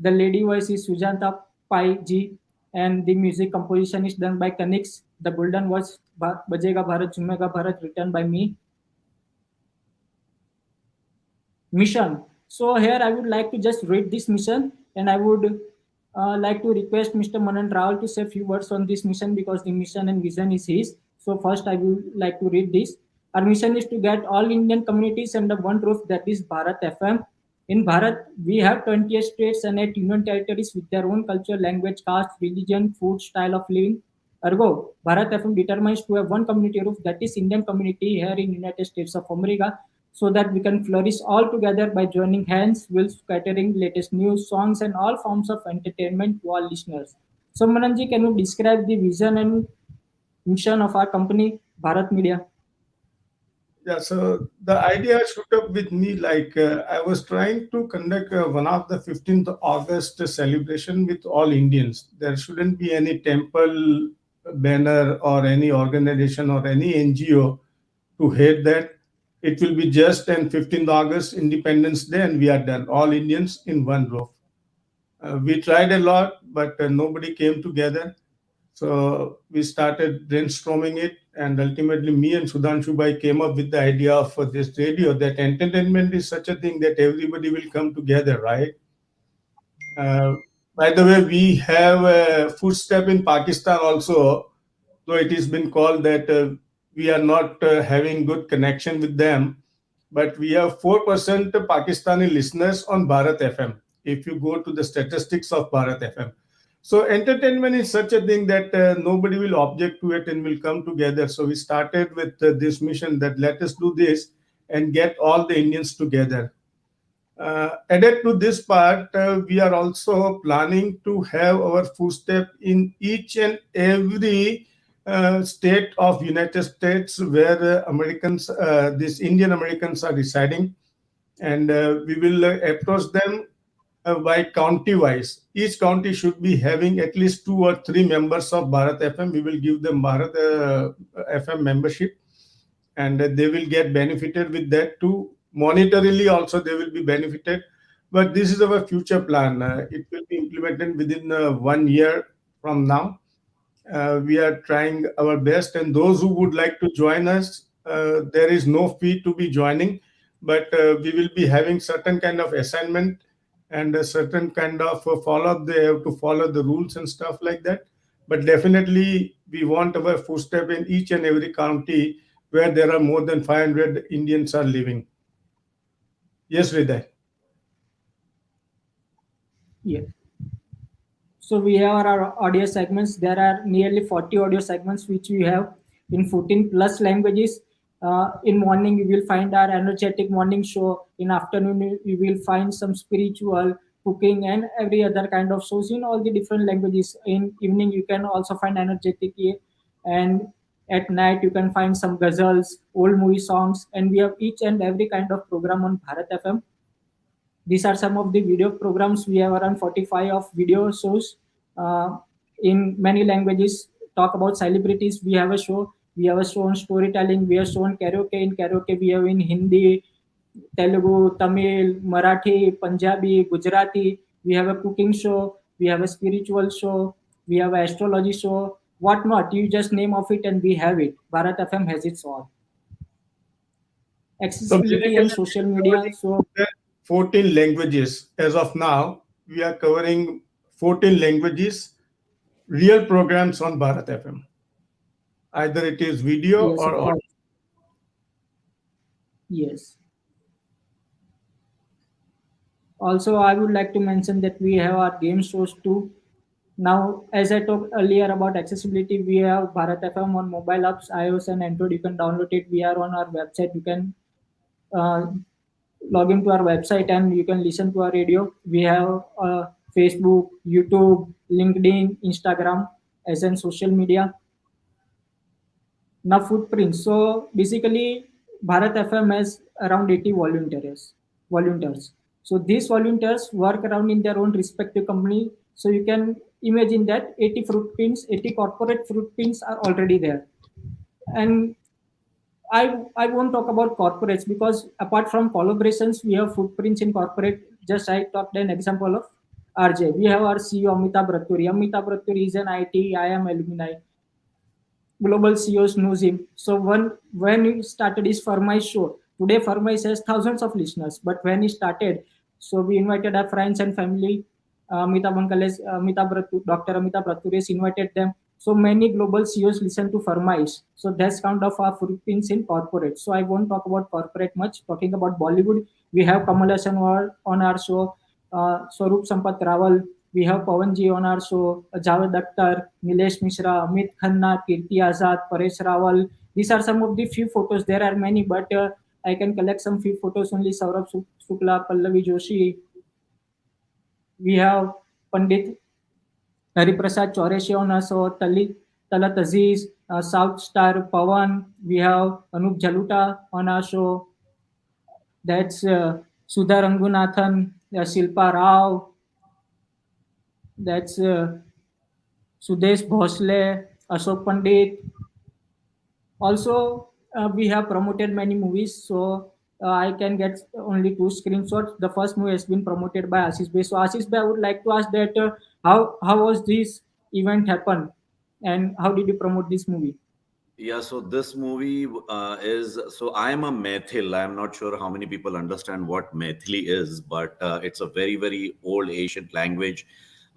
The lady voice is Sujanta Pai Ji and the music composition is done by Kanix. The golden voice Bajega Bharat, Jhumega Bharat written by me. Mission. So here I would like to just read this mission and I would like to request Mr. Manan Rawal to say a few words on this mission because the mission and vision is his. So first I would like to read this. Our mission is to get all Indian communities under one roof, that is Bharat FM. In Bharat, we have 28 states and 8 union territories with their own culture, language, caste, religion, food, style of living. Ergo, Bharat FM determines to have one community roof, that is Indian community here in United States of America, so that we can flourish all together by joining hands, while scattering latest news, songs, and all forms of entertainment to all listeners. So, Mananji, can you describe the vision and mission of our company, Bharat Media? Yeah, so the idea shoot up with me like I was trying to conduct one of the 15th August celebration with all Indians. There shouldn't be any temple banner or any organization or any NGO to hate that. It will be just an 15th August Independence Day and we are done. All Indians in one roof. We tried a lot, but nobody came together. So we started brainstorming it, and ultimately, me and Sudhanshu Bhai came up with the idea of this radio, that entertainment is such a thing that everybody will come together, right? By the way, we have a footstep in Pakistan also, though it has been called that we are not having good connection with them, but we have 4% Pakistani listeners on Bharat FM. If you go to the statistics of Bharat FM, so entertainment is such a thing that nobody will object to it and will come together. So we started with this mission that let us do this and get all the Indians together. Added to this part, we are also planning to have our footstep in each and every state of United States where Americans, these Indian Americans are residing, and we will approach them by county wise. Each county should be having at least 2 or 3 members of Bharat FM. We will give them Bharat FM membership, and they will get benefited with that too. Monetarily also they will be benefited. But this is our future plan. It will be implemented within 1 year from now. We are trying our best, and those who would like to join us, there is no fee to be joining, but we will be having certain kind of assignment and a certain kind of follow up. They have to follow the rules and stuff like that. But definitely, we want our footstep in each and every county where there are more than 500 Indians are living. Yes, Hriday. Yeah. So we have our audio segments. There are nearly 40 audio segments which we have in 14 plus languages. In morning, you will find our energetic morning show. In afternoon, you will find some spiritual, cooking, and every other kind of shows in all the different languages. In evening, you can also find energetic, and at night you can find some ghazals, old movie songs, and we have each and every kind of program on Bharat FM. These are some of the video programs. We have around 45 of video shows in many languages. Talk about celebrities. We have a show. We have a show on storytelling. We have show on karaoke. In karaoke, we have in Hindi, Telugu, Tamil, Marathi, Punjabi, Gujarati. We have a cooking show. We have a spiritual show. We have an astrology show. What not? You just name of it and we have it. Bharat FM has its all. Accessibility and social media. So 14 languages. As of now, we are covering 14 languages, real programs on Bharat FM. Either it is video yes, or audio. Yes. Also, I would like to mention that we have our game shows too. Now, as I talked earlier about accessibility, we have Bharat FM on mobile apps, iOS and Android. You can download it. We are on our website. You can log into our website and you can listen to our radio. We have Facebook, YouTube, LinkedIn, Instagram as in social media. Now footprints. So basically, Bharat FM has around 80 volunteers. So these volunteers work around in their own respective company. So you can imagine that 80 footprints, 80 corporate footprints are already there. And I won't talk about corporates because apart from collaborations, we have footprints in corporate. Just I talked an example of RJ. We have our CEO Amitabh Ratturi. Amitabh Ratturi is an IIM alumni. Global CEOs knows him. So when he started his Farmai show, today Farmai has thousands of listeners. But when he started, so we invited our friends and family. Dr. Amitabh Ratturi invited them. So many global CEOs listen to Farmaish. So that's kind of our footprints in corporate. So I won't talk about corporate much. Talking about Bollywood, we have Kamal Hassan on our show, Swaroop Sampat Rawal. We have Pawanji on our show, Javed Akhtar, Nilesh Mishra, Amit Khanna, Kirti Azad, Paresh Rawal. These are some of the few photos. There are many, but I can collect some few photos only. Saurabh Shukla, Pallavi Joshi. We have Pandit Hariprasad Chaureshi on us, or Talat Aziz, South Star Pawan. We have Anup Jaluta on our show. That's Sudha Rangunathan, Silpa Rao. That's Sudesh Bhosle, Ashok Pandit. Also, we have promoted many movies, so I can get only two screenshots. The first movie has been promoted by Ashish Bey. So Ashish Bey, I would like to ask that how was this event happen, and how did you promote this movie? Yeah, so this movie is so I am a Maithil. I'm not sure how many people understand what Maithili is, but it's a very very old ancient language.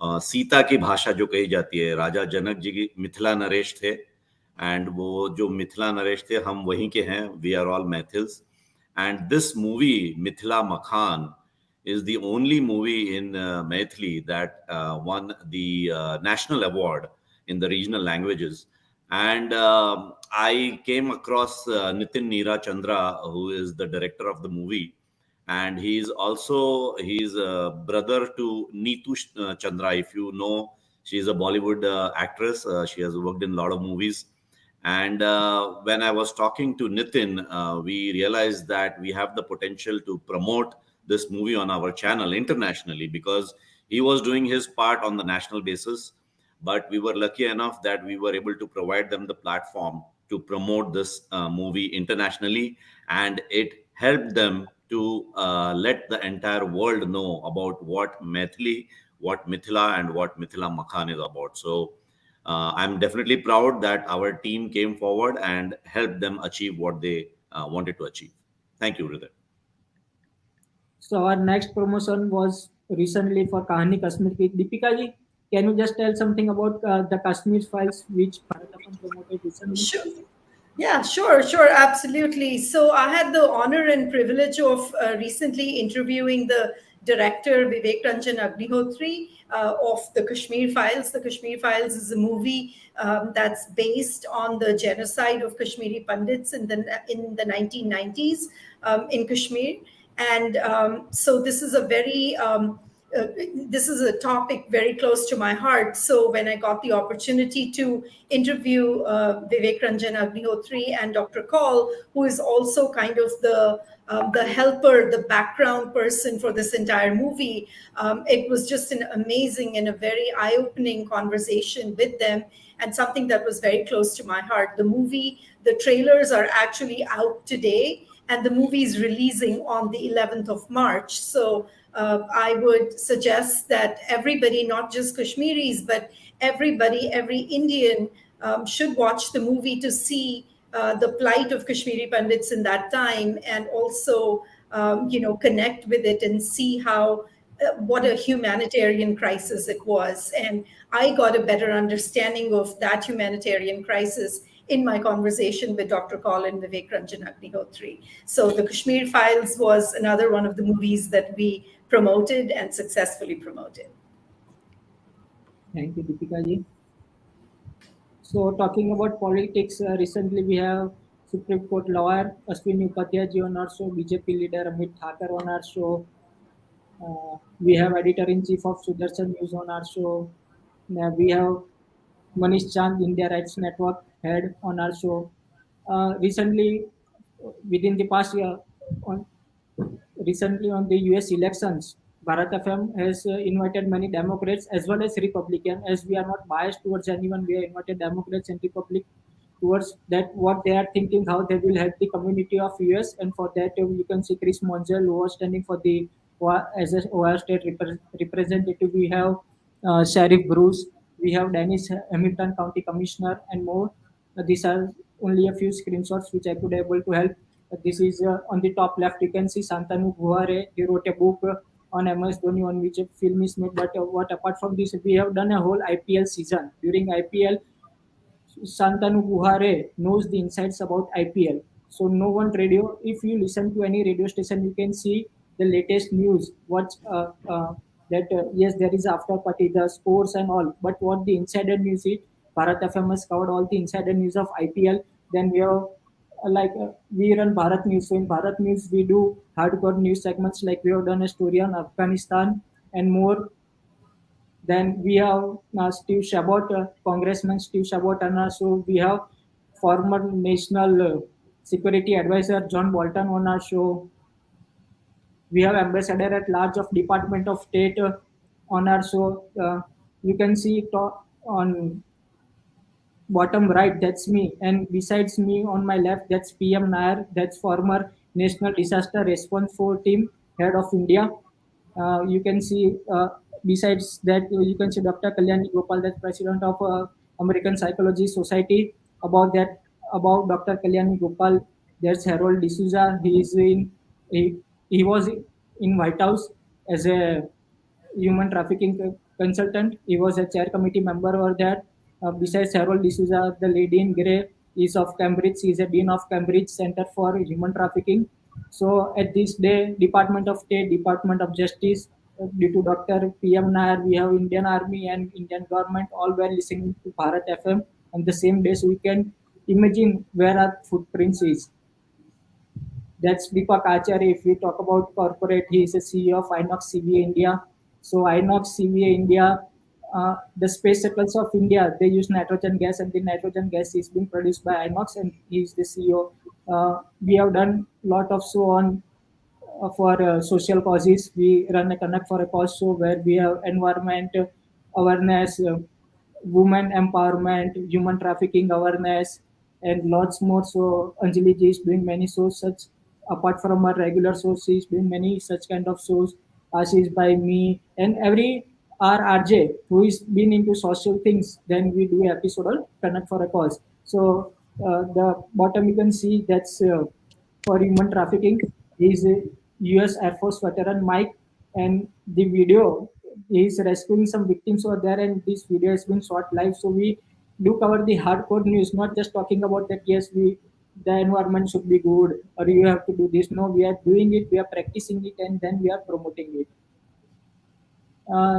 Sita की भाषा जो कही जाती है, राजा जनक जी की मिथिला नरेश थे, and वो जो मिथिला नरेश थे हम वहीं के हैं. We are all Maithils, and this movie Mithila Makhaan is the only movie in Maithili that won the national award in the regional languages. And I came across Nitin Neera Chandra, who is the director of the movie, and he's a brother to Neetu Chandra. If you know, she's a Bollywood actress. She has worked in a lot of movies. And when I was talking to Nitin, we realized that we have the potential to promote this movie on our channel internationally, because he was doing his part on the national basis. But we were lucky enough that we were able to provide them the platform to promote this movie internationally, and it helped them to let the entire world know about what Maithili, what Mithila, and what Mithila Makhan is about. So I'm definitely proud that our team came forward and helped them achieve what they wanted to achieve. Thank you, Hriday. So our next promotion was recently for Kahani Kashmir ki. Deepika ji, can you just tell something about the Kashmir files which Bharat FM promoted recently? Sure. Yeah, sure, absolutely. So I had the honor and privilege of recently interviewing the director Vivek Ranjan Agnihotri of the Kashmir Files. The Kashmir Files is a movie that's based on the genocide of Kashmiri Pandits in the 1990s in Kashmir. And so this is this is a topic very close to my heart. So when I got the opportunity to interview Vivek Ranjan Agnihotri and Dr. Kaul, who is also kind of the helper, the background person for this entire movie, it was just an amazing and a very eye-opening conversation with them, and something that was very close to my heart. The trailers are actually out today, and the movie is releasing on the 11th of March. So I would suggest that everybody, not just Kashmiris, but everybody, every Indian should watch the movie to see the plight of Kashmiri Pandits in that time, and also, connect with it and see how what a humanitarian crisis it was. And I got a better understanding of that humanitarian crisis in my conversation with Dr. Kaul and Vivek Ranjan Agnihotri. So the Kashmir Files was another one of the movies that we promoted and successfully promoted. Thank you, Deepika ji. So talking about politics, recently we have Supreme Court lawyer Ashwini Upadhyay ji on our show, BJP leader Amit Thakur on our show. We have editor-in-chief of Sudarshan News on our show. We have Manish Chand, India Rights Network head on our show. Recently, within the past year, recently on the US elections, Bharat FM has invited many Democrats as well as Republicans. As we are not biased towards anyone, we have invited Democrats and Republic towards that what they are thinking, how they will help the community of US. And for that, you can see Chris Monzel, who was standing for the as a Ohio State representative. We have Sheriff Bruce, we have Dennis Hamilton, County Commissioner, and more. These are only a few screenshots which I could able to help. This is on the top left. You can see Santanu Guhare. He wrote a book on MS Dhoni, on which a film is made. But what apart from this, we have done a whole IPL season. During IPL, Santanu Buhare knows the insights about IPL. So no one radio. If you listen to any radio station, you can see the latest news. What that yes, there is after party, the scores and all. But what the insider news is, Bharat FM has covered all the insider news of IPL. Then we have we run Bharat News. So in Bharat News, we do hardcore news segments like we have done a story on Afghanistan and more. Then we have Steve Chabot, Congressman Steve Chabot, and also we have former National Security Advisor John Bolton on our show. We have Ambassador at Large of Department of State on our show. You can see it on bottom right, that's me. And besides me on my left, that's PM Nair, that's former National Disaster Response Force Team, head of India. You can see, besides that, you can see Dr. Kalyani Gopal, that's president of American Psychology Society. About that, about Dr. Kalyani Gopal, there's Harold D'Souza. He was in White House as a human trafficking consultant. He was a chair committee member over there. Besides Harold D'Souza, the lady in grey is of Cambridge. She is a dean of Cambridge Center for Human Trafficking. So at this day, Department of State, Department of Justice, due to Dr. PM Nair, we have Indian Army and Indian government all were listening to Bharat FM on the same day. So we can imagine where our footprints is. That's Deepak Acharya. If we talk about corporate, he is a CEO of Inox CVA India. So Inox CVA India, the space shuttles of India, they use nitrogen gas, and the nitrogen gas is being produced by Inox, and he is the CEO. We have done a lot of show on for social causes. We run a Connect for a Cause show where we have environment awareness, women empowerment, human trafficking awareness, and lots more. So Anjali ji is doing many shows such. Apart from her regular shows, she is doing many such kind of shows. Ashish by me and every RJ who is been into social things. Then we do episode on Connect for a Cause. So the bottom you can see that's for human trafficking. He is a U.S. Air Force veteran, Mike, and the video he is rescuing some victims over there, and this video has been shot live. So we do cover the hardcore news, not just talking about that. Yes, the environment should be good, or you have to do this. No, we are doing it, we are practicing it, and then we are promoting it.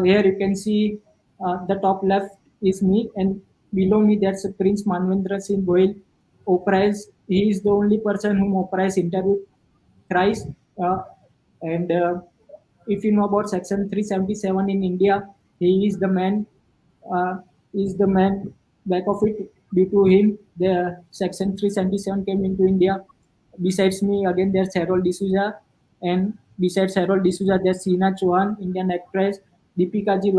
Here you can see the top left is me, and below me that's Prince Manvendra Singh Goyal. Oprah he is the only person whom Oprah has interviewed thrice. And if you know about Section 377 in India, he is the man. Is the man back of it. Due to him, the Section 377 came into India. Besides me, again there's Harold D'Souza, and besides Harold D'Souza, there's Seena Chauhan, Indian actress. Deepika ji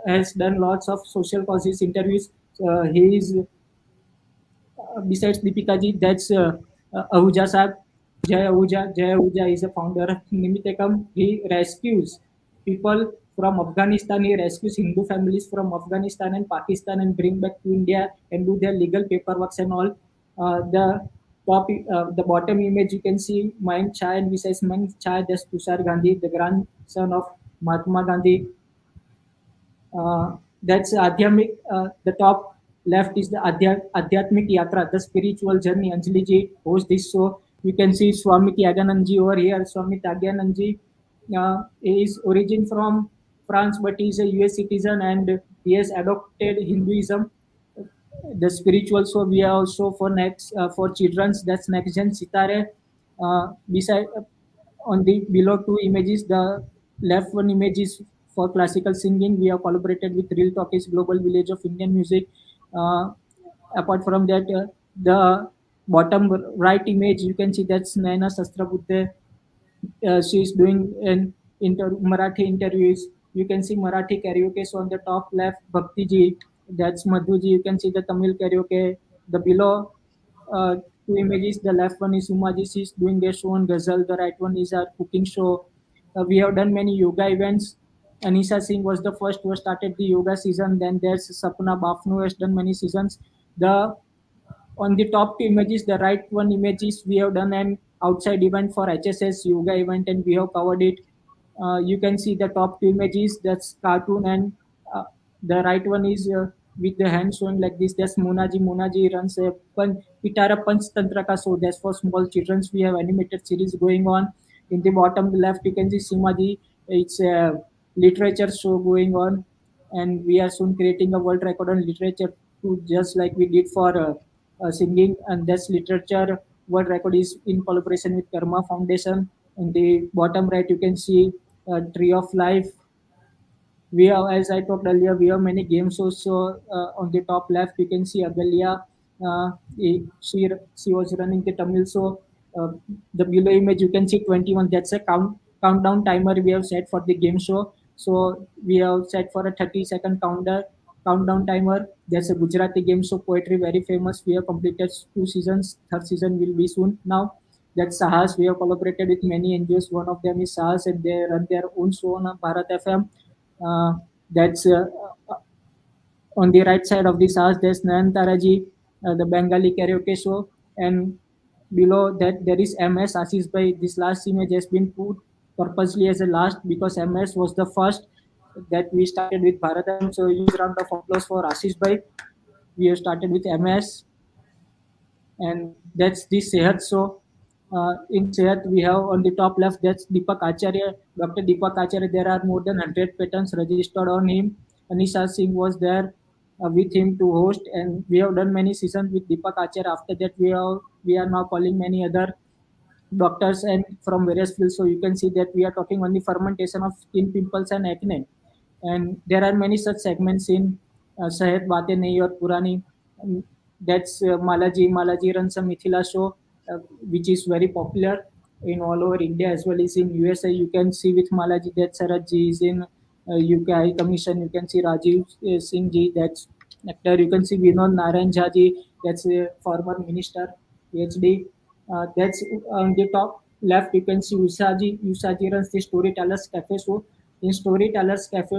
has done lots of social causes interviews. He is besides Deepika ji, that's Ahuja Saab. Jay Ahuja is a founder of Nimitekam. He rescues people from Afghanistan. He rescues Hindu families from Afghanistan and Pakistan and bring back to India and do their legal paperwork and all. The bottom image you can see Mayank Chai, and besides Mayank Chai, there's Tushar Gandhi, the grandson of Mahatma Gandhi. That's Adhyamik. The top left is the Adhyatmik Yatra, the spiritual journey. Anjali ji hosts this show. You can see Swami Tyaganand ji over here. Swami Tyaganand ji is origin from France, but he is a US citizen and he has adopted Hinduism. The spiritual show we are also for next for children's. That's Next Gen Sitare. Beside on the below two images, the left one image is for classical singing. We have collaborated with Real Talkies Global Village of Indian Music. Apart from that, the bottom right image, you can see that's Naina Sastrabuddhe. She is doing an Marathi interviews. You can see Marathi karaoke. So on the top left, Bhakti ji, that's Madhu ji. You can see the Tamil karaoke. The below two images, the left one is Uma ji. She's doing a show on Ghazal. The right one is our cooking show. We have done many yoga events. Anisha Singh was the first who started the yoga season. Then there's Sapna Bafnu who has done many seasons. The on the top two images, the right one images, we have done an outside event for HSS yoga event and we have covered it. You can see the top two images, that's cartoon, and the right one is with the hand showing like this. There's Monaji. Monaji runs a Pitara Panch Tantra ka show. That's for small children. We have animated series going on. In the bottom left, you can see Simaji. It's a literature show going on, and we are soon creating a world record on literature too, just like we did for singing. And that's literature world record is in collaboration with Karma Foundation. In the bottom right, you can see Tree of Life. We have, as I talked earlier, we have many game shows. So on the top left, you can see Agalya. She was running the Tamil show. The below image, you can see 21. That's a countdown timer we have set for the game show. So we have set for a 30-second countdown timer. There's a Gujarati game show, poetry, very famous. We have completed 2 seasons. Third season will be soon now. That's Sahas. We have collaborated with many NGOs. One of them is Sahas, and they run their own show on Bharat FM. That's on the right side of the Sahas. There's Nayan Taraji, the Bengali karaoke show, and below that there is MS Ashish Bhai. This last image has been put purposely as a last because MS was the first that we started with Bharat FM. So huge round of applause for Ashish Bhai. We have started with MS, and that's the Sehat show. In Sehat, we have on the top left, that's Deepak Acharya, Dr. Deepak Acharya. There are more than 100 patents registered on him. Anisha Singh was there with him to host, and we have done many seasons with Deepak Acharya. After that, we are now calling many other doctors and from various fields. So you can see that we are talking on the fermentation of skin pimples and acne. And there are many such segments in Sehat Baatein Nahi Aur Purani. That's Malaji runs a Mithila show, which is very popular in all over India as well as in USA. You can see with Malaji that Sarat ji is in UK High Commission. You can see Rajiv Singh ji, that's actor. You can see Vinod Narayan Jha ji, that's a former minister, PhD. That's on the top left. You can see Usha ji runs the Storytellers Cafe show. In Storytellers Cafe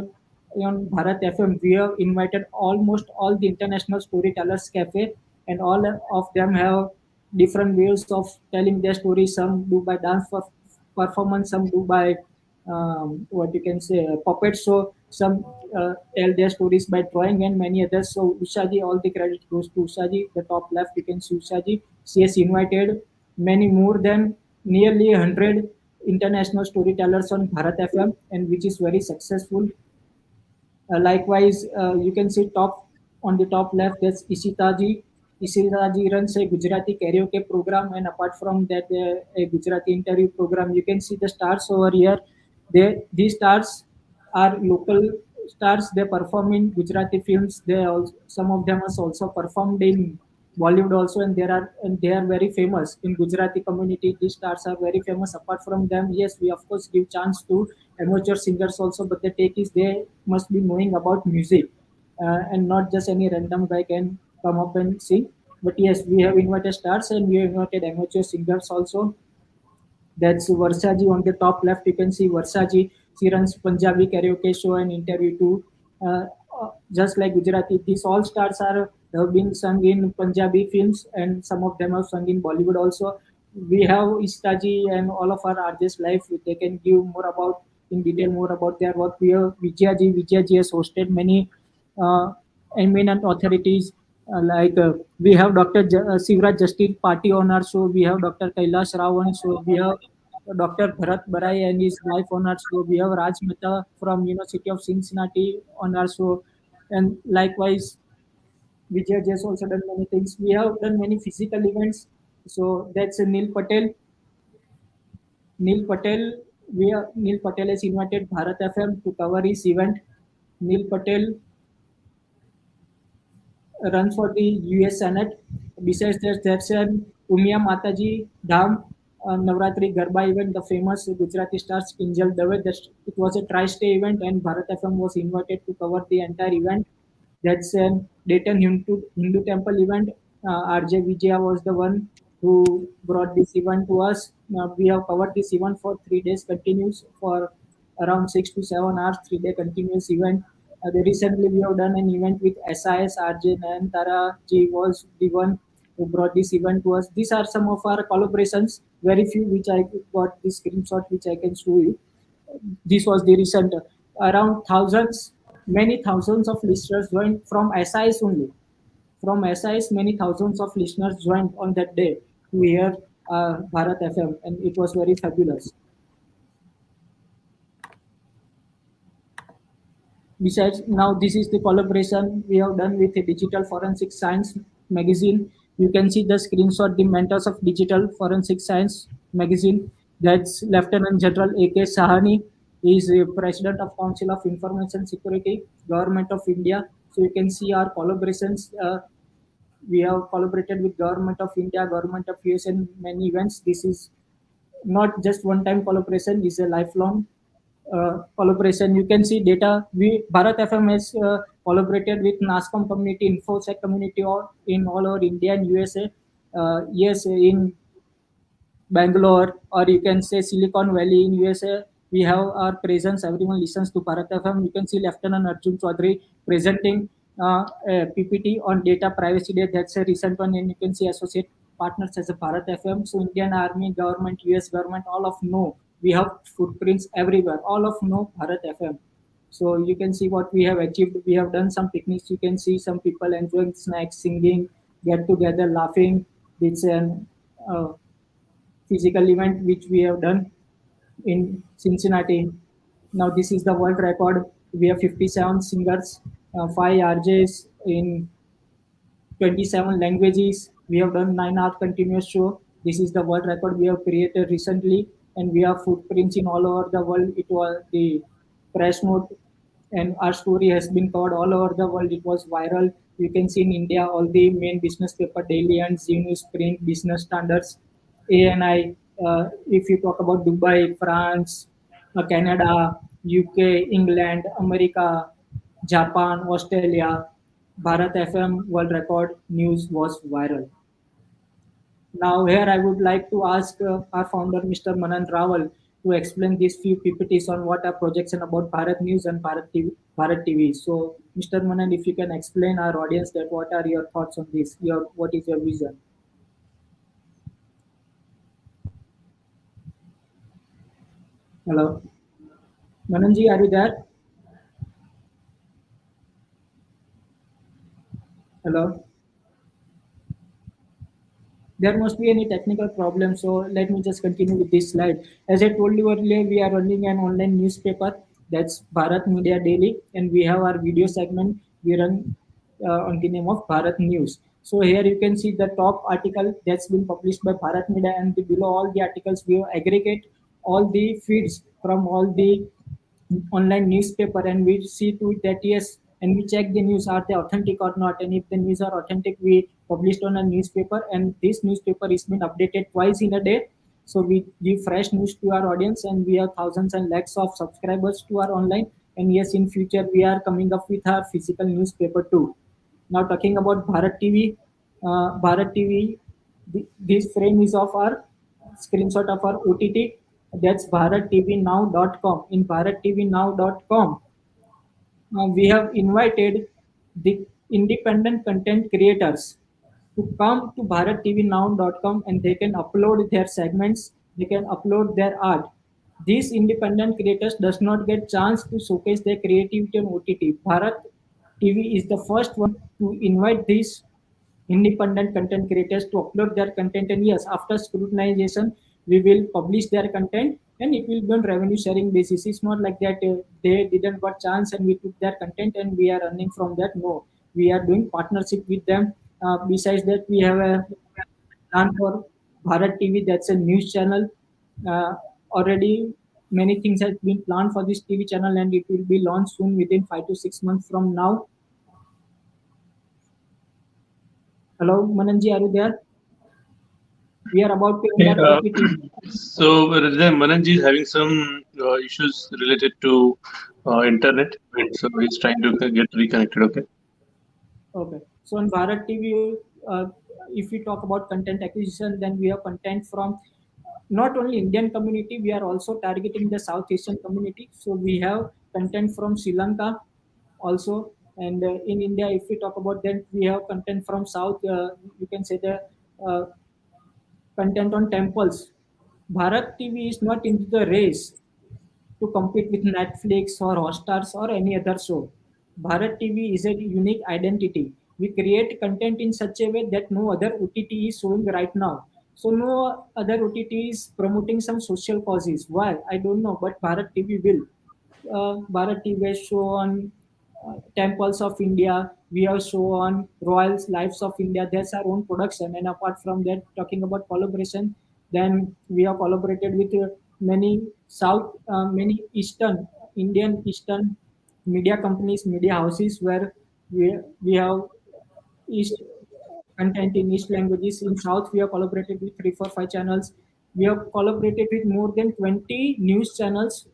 on Bharat FM, we have invited almost all the international storytellers cafe, and all of them have different ways of telling their stories. Some do by dance performance, some do by what you can say puppet show, some tell their stories by drawing, and many others. So Ushaji, all the credit goes to Ushaji. The top left, you can see Ushaji. She has invited many more than nearly 100 international storytellers on Bharat FM, and which is very successful. Likewise, you can see on the top left, that's Ishita ji. Ishita ji runs a Gujarati karaoke program, and apart from that, a Gujarati interview program. You can see the stars over here. These stars are local stars. They perform in Gujarati films. Some of them has also performed in Bollywood also, and they are very famous in Gujarati community. These stars are very famous. Apart from them, yes, we of course give chance to amateur singers also, but the take is they must be knowing about music, and not just any random guy can come up and sing. But yes, we have invited stars and we have invited amateur singers also. That's Varsaji on the top left. You can see Varsaji. She runs Punjabi karaoke show and interview too. Just like Gujarati, these all stars have been sung in Punjabi films, and some of them have sung in Bollywood also. We have Istaji and all of our artists live. They can give more about in detail more about their work. We have Vijayaji. Vijayaji has hosted many eminent authorities. We have Dr. Sivraj Justice Party on our show. We have Dr. Kailash Rao on show. We have Dr. Bharat Barai and his wife on our show. We have Raj Mehta from University of Cincinnati on our show. And likewise, Vijay has also done many things. We have done many physical events. So that's Neil Patel. Neil Patel has invited Bharat FM to cover his event. Neil Patel runs for the US Senate. Besides that, there's an Umia Mataji Dham Navratri Garba event, the famous Gujarati stars Kinjal Dave. It was a tri-stay event, and Bharat FM was invited to cover the entire event. That's a Dayton Hindu Temple event. RJ Vijaya was the one who brought this event to us. We have covered this event for 3 days continuous for around 6 to 7 hours, 3-day continuous event. Recently, we have done an event with SIS. RJ Nayantara ji was the one who brought this event to us. These are some of our collaborations, very few which I got the screenshot which I can show you. This was the recent, around thousands many thousands of listeners joined from SIs only. From SIs, many thousands of listeners joined on that day to hear Bharat FM, and it was very fabulous. Besides, now this is the collaboration we have done with a digital forensic science magazine. You can see the screenshot, the mentors of digital forensic science magazine. That's Lieutenant General A.K. Sahani. He is the President of Council of Information Security, Government of India. So you can see our collaborations. We have collaborated with Government of India, Government of US in many events. This is not just one-time collaboration; it's a lifelong collaboration. You can see data. We Bharat FM has collaborated with NASCOM community, InfoSec community, or in all over India and USA. Yes, in Bangalore, or you can say Silicon Valley in USA. We have our presence. Everyone listens to Bharat FM. You can see Lieutenant Arjun Chaudhary presenting a PPT on data privacy day. That's a recent one, and you can see associate partners as a Bharat FM. So Indian Army, government, US government, all of know. We have footprints everywhere. All of know Bharat FM. So you can see what we have achieved. We have done some picnics. You can see some people enjoying snacks, singing, get together, laughing. It's an physical event which we have done in Cincinnati. Now this is the world record. We have 57 singers, 5 RJs in 27 languages. We have done 9-hour continuous show. This is the world record we have created recently, and we have footprints in all over the world. It was the press note, and our story has been covered all over the world. It was viral. You can see in India all the main business paper, Daily and Zee News, Print, Business Standards, ANI. If you talk about Dubai, France, Canada, UK, England, America, Japan, Australia, Bharat FM World Record news was viral. Now, here I would like to ask our founder, Mr. Manan Rawal, to explain these few PPTs on what are projection about Bharat News and Bharat TV. Bharat TV. So, Mr. Manan, if you can explain our audience that what are your thoughts on this? What is your vision? Hello, Mananji, are you there? Hello. There must be any technical problem. So let me just continue with this slide. As I told you earlier, we are running an online newspaper that's Bharat Media Daily, and we have our video segment we run on the name of Bharat News. So here you can see the top article that's been published by Bharat Media, and below all the articles we aggregate all the feeds from all the online newspaper, and we see to it that yes, and we check the news are they authentic or not, and if the news are authentic we published on a newspaper, and this newspaper is been updated twice in a day. So we give fresh news to our audience, and we have thousands and lakhs of subscribers to our online, and yes, in future we are coming up with our physical newspaper too. Now talking about Bharat TV, Bharat TV, this frame is of our screenshot of our OTT. That's bharatvnow.com. In bharatvnow.com, we have invited the independent content creators to come to bharatvnow.com, and they can upload their segments, they can upload their art. These independent creators does not get chance to showcase their creativity on OTT. Bharat TV is the first one to invite these independent content creators to upload their content, and yes, after scrutinization we will publish their content, and it will be on revenue sharing basis. It's not like that they didn't got chance and we took their content and we are earning from that. No, we are doing partnership with them. Besides that, we have a plan for Bharat TV, that's a news channel. Already many things have been planned for this TV channel, and it will be launched soon within 5 to 6 months from now. Hello, Mananji, are you there? We are about to end our PPT. So Mananji is having some issues related to internet, so he's trying to get reconnected. Okay. Okay. So on Bharat TV, if we talk about content acquisition, then we have content from not only Indian community, we are also targeting the South Asian community. So we have content from Sri Lanka also. And in India, if we talk about that, we have content from South, you can say the content on temples. Bharat TV is not into the race to compete with Netflix or Hotstars or any other show. Bharat TV is a unique identity. We create content in such a way that no other OTT is showing right now. So no other OTT is promoting some social causes. Why? I don't know, but Bharat TV will. Bharat TV has show on temples of India. We have show on royals' lives of India. That's our own production. And apart from that, talking about collaboration, then we have collaborated with many many Eastern Indian Eastern media companies, media houses where we have East content in East languages. In South, we have collaborated with 3, 4, 5 channels. We have collaborated with more than 20 news channels.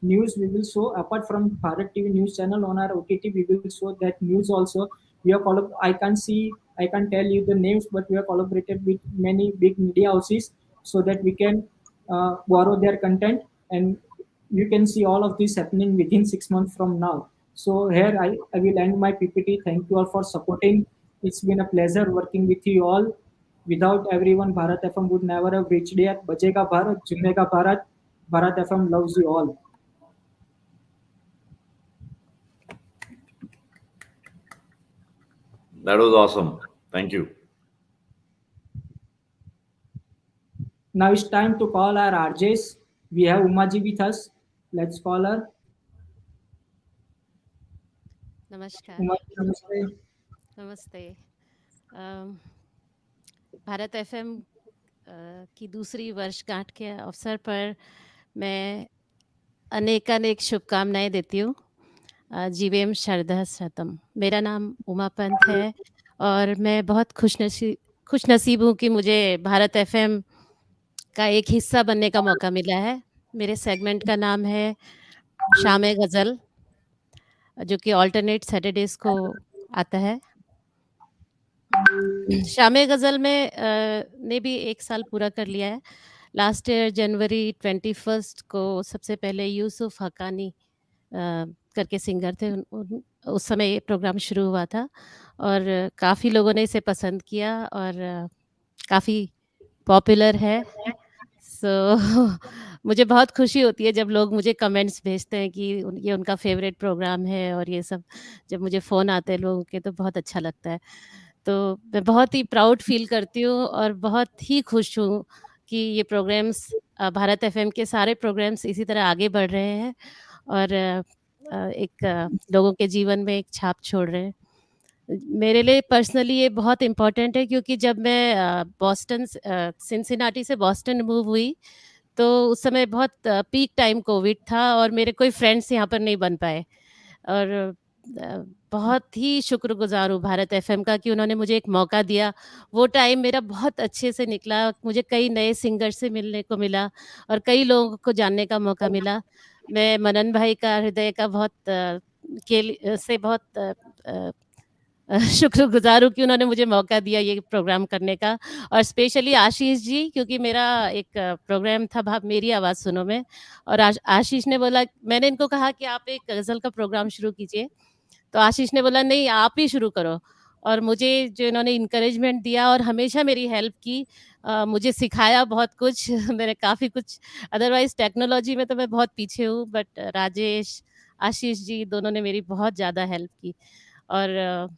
News we will show apart from Bharat TV news channel on our OTT. We will show that news also. We have I can't tell you the names, but we have collaborated with many big media houses so that we can borrow their content, and you can see all of this happening within 6 months from now. So here I will end my PPT. Thank you all for supporting. It's been a pleasure working with you all. Without everyone, Bharat FM would never have reached here. Bajega Bharat, Jumega Bharat. Bharat FM loves you all. That was awesome. Thank you. Now it's time to call our RJs. We have Umaji with us. Let's call her. नमस्कार Umaji, namaste. नमस्ते Bharat FM की दूसरी वर्षगांठ के अवसर पर मैं अनेकानेक शुभकामनाएं देती हूँ। जीवेम शरदा शतम। मेरा नाम उमा पंत है और मैं बहुत खुश नसीब हूँ कि मुझे भारत एफएम का एक हिस्सा बनने का मौका मिला है। मेरे सेगमेंट का नाम है शाम गज़ल, जो कि ऑल्टरनेट सैटरडेज को आता है। शाम गज़ल में ने भी 1 साल पूरा कर लिया है। लास्ट ईयर जनवरी 21 को सबसे पहले यूसुफ हक्कानी करके सिंगर थे, उस समय ये प्रोग्राम शुरू हुआ था और काफ़ी लोगों ने इसे पसंद किया और काफ़ी पॉपुलर है। सो मुझे बहुत खुशी होती है जब लोग मुझे कमेंट्स भेजते हैं कि ये उनका फेवरेट प्रोग्राम है और ये सब। जब मुझे फ़ोन आते हैं लोगों के तो बहुत अच्छा लगता है। तो मैं बहुत ही प्राउड फ़ील करती हूँ और बहुत ही खुश हूँ कि ये प्रोग्राम्स भारत एफएम के सारे प्रोग्राम्स इसी तरह आगे बढ़ रहे हैं और लोगों के जीवन में एक छाप छोड़ रहे हैं। मेरे लिए पर्सनली ये बहुत इम्पोर्टेंट है क्योंकि जब मैं सिनसिनाटी से बॉस्टन मूव हुई, तो उस समय बहुत पीक टाइम कोविड था और मेरे कोई फ्रेंड्स यहाँ पर नहीं बन पाए और बहुत ही शुक्रगुज़ार हूँ भारत एफएम का कि उन्होंने मुझे एक मौका दिया। वो टाइम मेरा बहुत अच्छे से निकला, मुझे कई नए सिंगर से मिलने को मिला और कई लोगों को जानने का मौका मिला। मैं मनन भाई का हृदय का बहुत शुक्रगुज़ार हूँ कि उन्होंने मुझे मौका दिया ये प्रोग्राम करने का और स्पेशली आशीष जी, क्योंकि मेरा एक प्रोग्राम था मेरी आवाज़ सुनो में और आशीष ने बोला, मैंने इनको कहा कि आप एक गज़ल का प्रोग्राम शुरू कीजिए, तो आशीष ने बोला नहीं आप ही शुरू करो और मुझे जो इन्होंने इनकरेजमेंट दिया और हमेशा मेरी हेल्प की, मुझे सिखाया बहुत कुछ मैंने काफ़ी कुछ, अदरवाइज़ टेक्नोलॉजी में तो मैं बहुत पीछे हूँ, बट राजेश, आशीष जी दोनों ने मेरी बहुत ज़्यादा हेल्प की और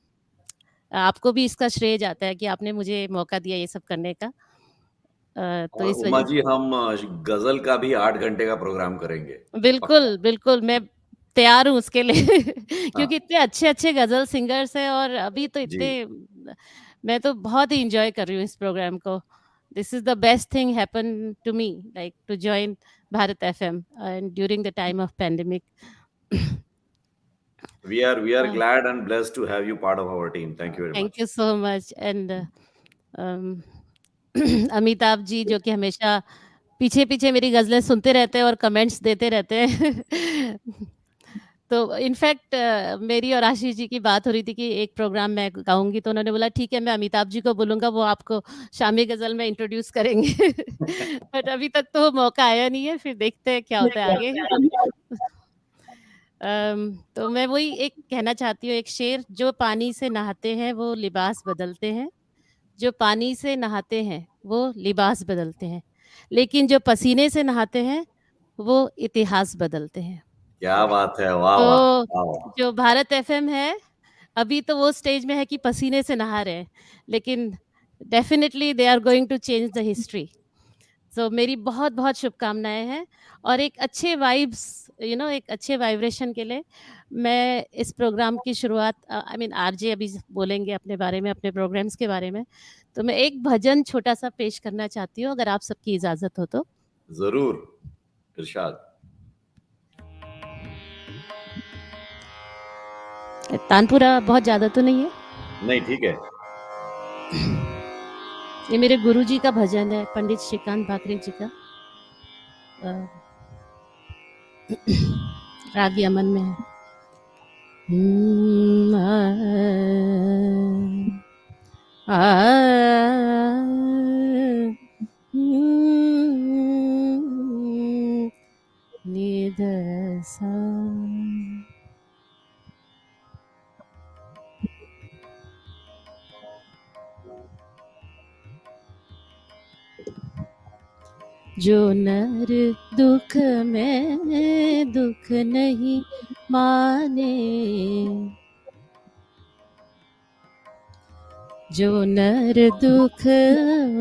आपको भी इसका श्रेय जाता है कि आपने मुझे मौका दिया ये सब करने का। तो और इस उमा वजह जी, हम गजल का भी 8 घंटे का प्रोग्राम करेंगे। बिल्कुल, बिल्कुल, मैं तैयार हूँ उसके लिए हाँ, क्योंकि इतने अच्छे-अच्छे गज़ल सिंगर्स हैं और अभी तो जी। मैं तो बहुत ही एन्जॉय कर रही हूँ इस प्रोग्राम को। This is the best thing happen to me, like to join Bharat FM and during the time of pandemic. We are glad and blessed to have you part of our team. Thank you very thank much. You so much and Amitabh ji जो कि हमेशा पीछे-पीछे मेरी गज़लें सुनते रहते हैं और comments देते रहते हैं। तो इनफैक्ट मेरी और आशीष जी की बात हो रही थी कि एक प्रोग्राम मैं गाऊँगी, तो उन्होंने बोला ठीक है मैं अमिताभ जी को बोलूँगा, वो आपको शामी गज़ल में इंट्रोड्यूस करेंगे। बट अभी तक तो मौका आया नहीं है, फिर देखते हैं क्या होता है आगे। तो मैं वही एक कहना चाहती हूँ, एक शेर, जो पानी से नहाते हैं वो लिबास बदलते हैं, जो पानी से नहाते हैं वो लिबास बदलते हैं, लेकिन जो पसीने से नहाते हैं वो इतिहास बदलते हैं। क्या बात है, वाह वाह तो वाह वाह। जो भारत एफएम है, अभी तो वो स्टेज में है कि पसीने से नहा रहे हैं, लेकिन definitely they are going to change the history. So मेरी बहुत-बहुत शुभकामनाएँ हैं और एक अच्छे वाइब्स एक अच्छे वाइब्रेशन के लिए मैं इस प्रोग्राम की शुरुआत आई मीन आरजे अभी बोलेंगे अपने बारे में, अपने प्रोग्राम्स के बारे में। तो मैं एक भजन छोटा-सा पेश करना चाहती हूँ, अगर आप सबकी इजाज़त हो तो। जरूर, इरशाद। तानपुरा बहुत ज़्यादा तो नहीं है? नहीं, ठीक है। ये मेरे गुरुजी का भजन है, पंडित श्रीकांत भाकरे जी का। राग यमन में है। आ, निदसा जो नर दुख में दुख नहीं माने, जो नर दुख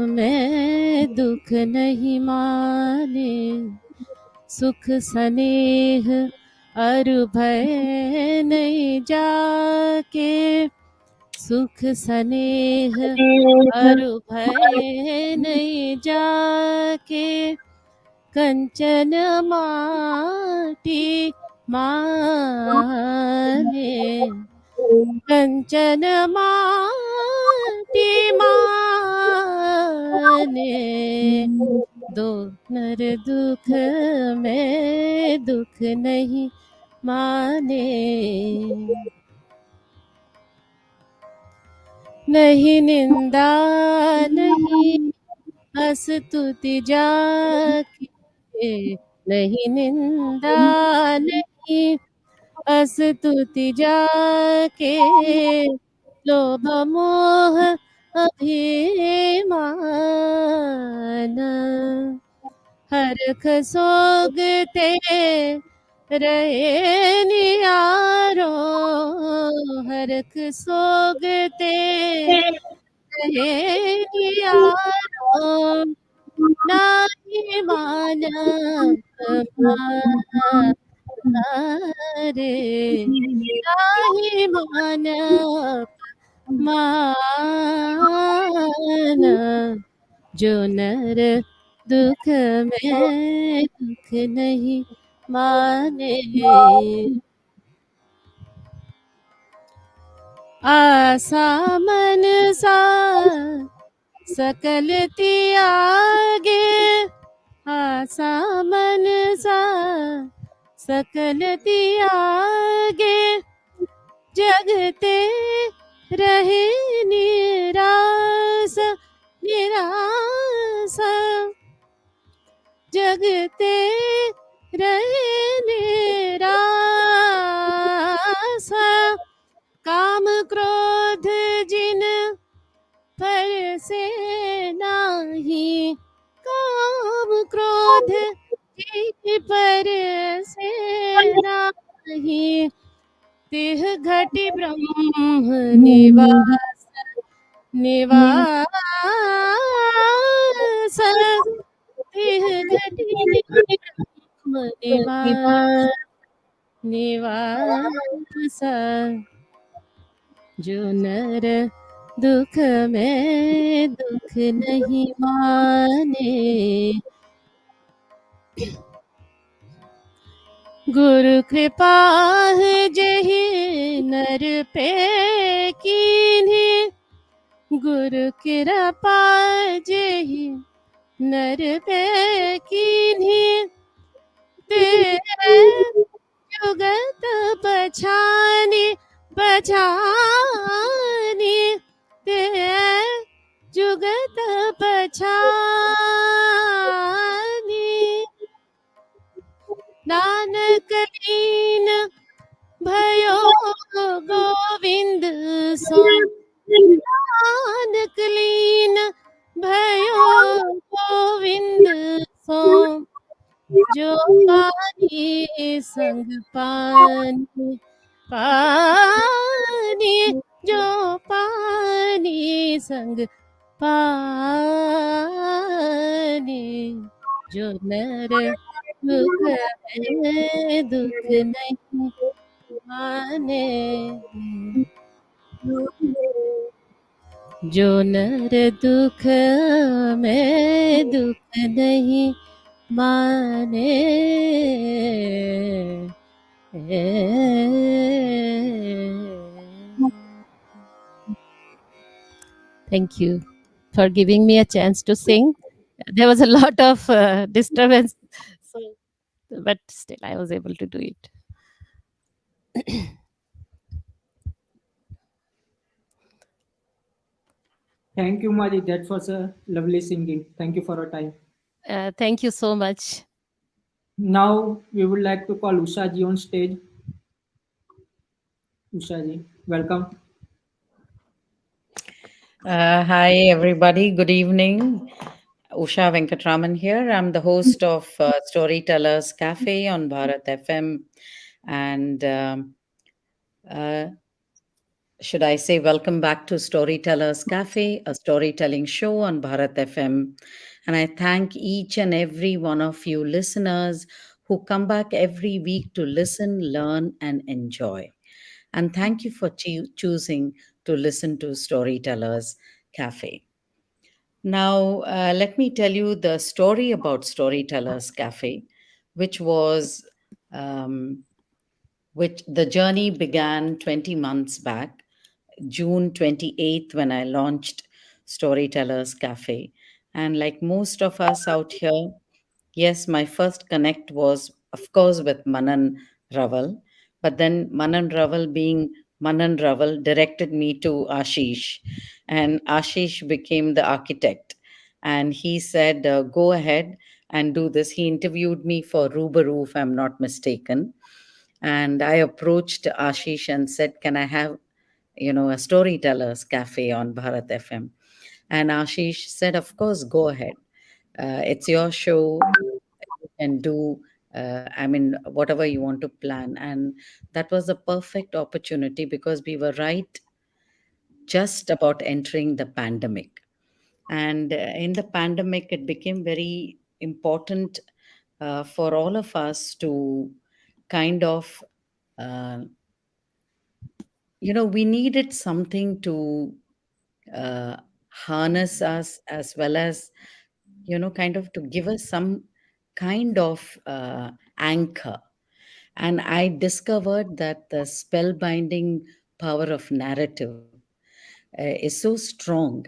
में दुख नहीं माने, सुख स्नेह अरु भय नहीं जाके, सुख स्नेह अरु भय नहीं जाके, कंचन माटी माने, कंचन माटी माने, दो नर दुख में दुख नहीं माने। नहीं निंदा नहीं स्तुति जाके, नहीं निंदा नहीं स्तुति जाके, लोभ मोह अभिमान, हरख सोगते रहे नियारो, हरख सोगते रहे नियारो, नाही मानत मारे, नाही मानत मान, जो नर दुख में दुख नहीं माने। आसा मन सा सकल त्यागे, आसा मन सा सकल त्यागे, जगते रहे निरास निरास, जगते रहे निरास, काम क्रोध जिन पर से नाही, काम क्रोध जिन पर से नाही, तिह घटी ब्रह्म निवास निवास, तिह घटी ब्रह्म निवास निवास, जो नर दुख में दुख नहीं माने। गुरु कृपा है जही नर पे कीन्ही, गुरु कृपा जही नर पे कीन्ही, तेरे जुगत पछानी पछानी, तेरे जुगत पछानी, नानक लीन भयो गोविंद सो, नानक लीन भयो गोविंद सो, जो पानी संग पानी पानी जो पानी संग पानी जो नर दुख है दुख नहीं माने जो नर दुख में दुख नहीं माने Thank you for giving me a chance to sing. There was a lot of disturbance, so, but still I was able to do it. Thank you, Madi. That was a lovely singing. Thank you for your time. Thank you so much. Now we would like to call Usha ji on stage. Usha ji, welcome. Hi, everybody. Good evening. Usha Venkatraman here. I'm the host of Storytellers Cafe on Bharat FM. And should I say, welcome back to Storytellers Cafe, a storytelling show on Bharat FM. And I thank each and every one of you listeners who come back every week to listen, learn, and enjoy. And thank you for choosing to listen to Storytellers Cafe. Now, let me tell you the story about Storytellers Cafe, which was which the journey began 20 months back, June 28th, when I launched Storytellers Cafe. And like most of us out here, yes, my first connect was, of course, with Manan Raval. But then Manan Raval, being Manan Raval, directed me to Ashish. And Ashish became the architect. And he said, go ahead and do this. He interviewed me for Rubaru, if I'm not mistaken. And I approached Ashish and said, can I have, a storytellers cafe on Bharat FM? And Ashish said, of course, go ahead. It's your show. You can do, whatever you want to plan. And that was a perfect opportunity because we were right just about entering the pandemic. And in the pandemic, it became very important for all of us to kind of, uh, we needed something to uh, harness us, as well as, kind of to give us some kind of anchor. And I discovered that the spellbinding power of narrative is so strong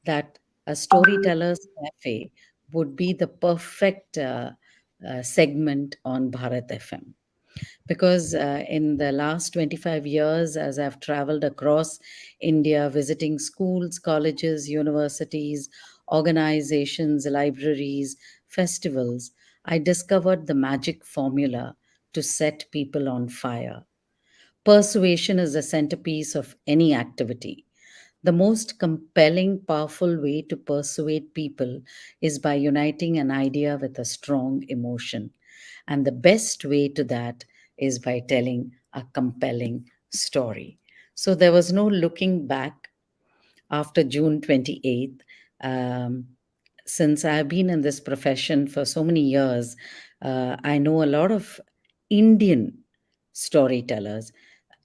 that a storyteller's cafe would be the perfect segment on Bharat FM. Because in the last 25 years, as I've traveled across India, visiting schools, colleges, universities, organizations, libraries, festivals, I discovered the magic formula to set people on fire. Persuasion is the centerpiece of any activity. The most compelling, powerful way to persuade people is by uniting an idea with a strong emotion. And the best way to that is by telling a compelling story. So there was no looking back after June 28th. Since I've been in this profession for so many years, I know a lot of Indian storytellers,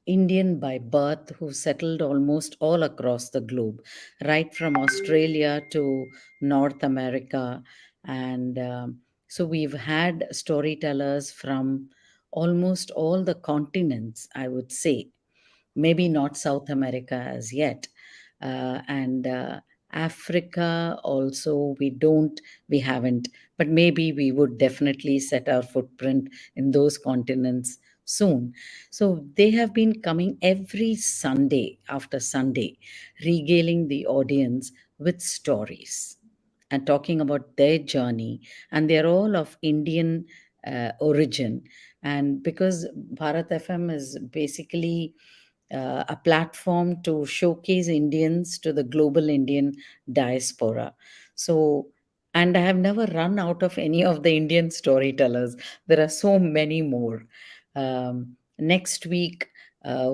Indian by birth, who settled almost all across the globe, right from Australia to North America. And so we've had storytellers from almost all the continents, I would say. Maybe not South America as yet. And Africa also, we haven't, but maybe we would definitely set our footprint in those continents soon. So they have been coming every Sunday after Sunday, regaling the audience with stories and talking about their journey. And they're all of Indian origin. And because Bharat FM is basically a platform to showcase Indians to the global Indian diaspora. So And I have never run out of any of the Indian storytellers. There are so many more. Next week,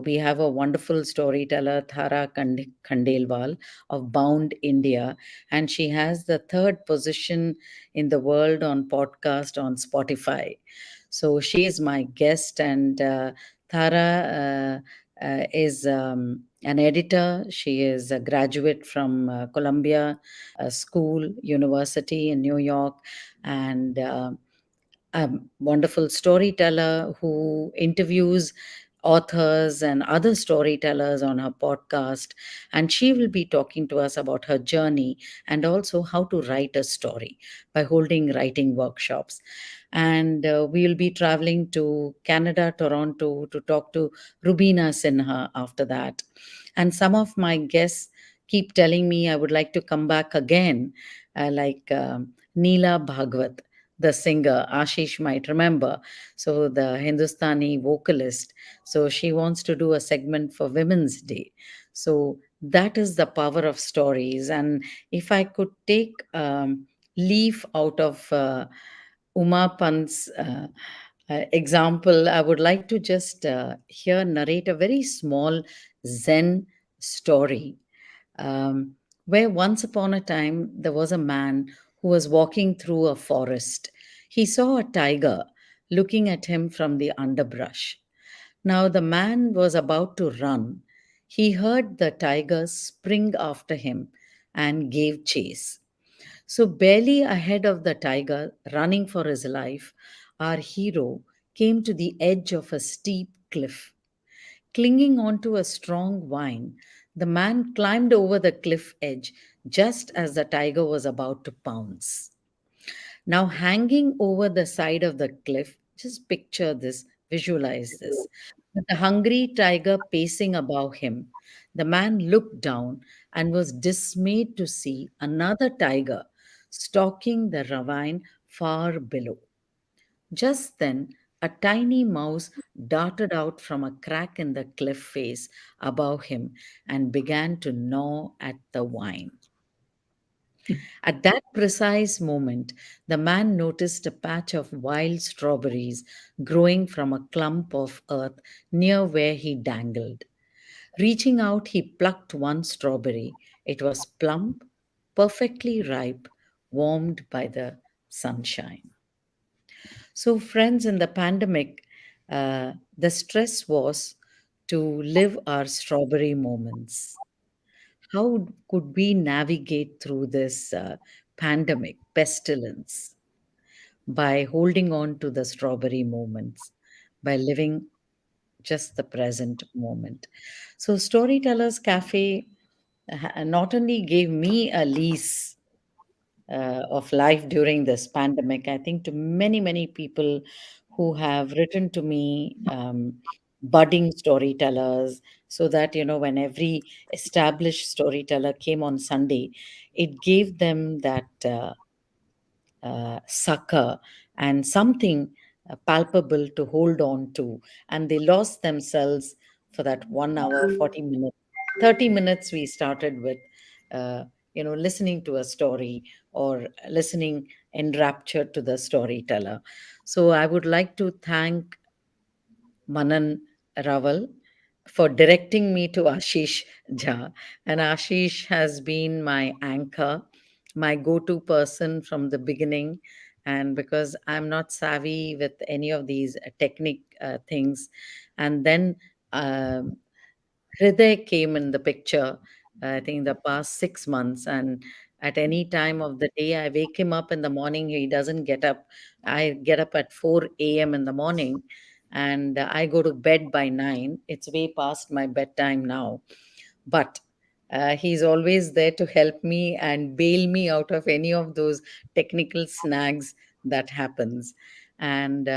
we have a wonderful storyteller, Thara Khandelwal of Bound India, and she has the third position in the world on podcast on Spotify. So she is my guest, and Thara is an editor. She is a graduate from Columbia School, University in New York, and a wonderful storyteller who interviews authors and other storytellers on her podcast. And she will be talking to us about her journey and also how to write a story by holding writing workshops. And we will be traveling to Canada, Toronto, to talk to Rubina Sinha after that. And some of my guests keep telling me I would like to come back again, like Neela Bhagwat, the singer. Ashish might remember. So, the Hindustani vocalist. So, she wants to do a segment for Women's Day. So, that is the power of stories. And if I could take leaf out of Uma Pant's example, I would like to just here narrate a very small Zen story, um, where once upon a time there was a man who was walking through a forest. He saw a tiger looking at him from the underbrush. Now the man was about to run. He heard the tiger spring after him and gave chase. So, barely ahead of the tiger, running for his life, our hero came to the edge of a steep cliff. Clinging onto a strong vine, the man climbed over the cliff edge just as the tiger was about to pounce. Now, hanging over the side of the cliff, just picture this, visualize this. With the hungry tiger pacing above him, the man looked down and was dismayed to see another tiger stalking the ravine far below. Just then, a tiny mouse darted out from a crack in the cliff face above him and began to gnaw at the vine. At that precise moment, the man noticed a patch of wild strawberries growing from a clump of earth near where he dangled. Reaching out, he plucked one strawberry. It was plump, perfectly ripe, warmed by the sunshine. So, friends, in the pandemic, the stress was to live our strawberry moments. How could we navigate through this pandemic, pestilence? By holding on to the strawberry moments, by living just the present moment. So, Storytellers Cafe not only gave me a lease of life during this pandemic, I think to many, many people who have written to me, budding storytellers, so that, when every established storyteller came on Sunday, it gave them that succor and something palpable to hold on to. And they lost themselves for that 1 hour, 40 minutes, 30 minutes we started with, listening to a story or listening enraptured to the storyteller. So I would like to thank Manan Raval for directing me to Ashish Jha. And Ashish has been my anchor, my go to person from the beginning. And because I'm not savvy with any of these technique things, and then um Hriday came in the picture, I think the past 6 months. And at any time of the day, I wake him up in the morning. He doesn't get up. I get up at 4 a.m. in the morning and I go to bed by 9. It's way past my bedtime now. But he's always there to help me and bail me out of any of those technical snags that happens. And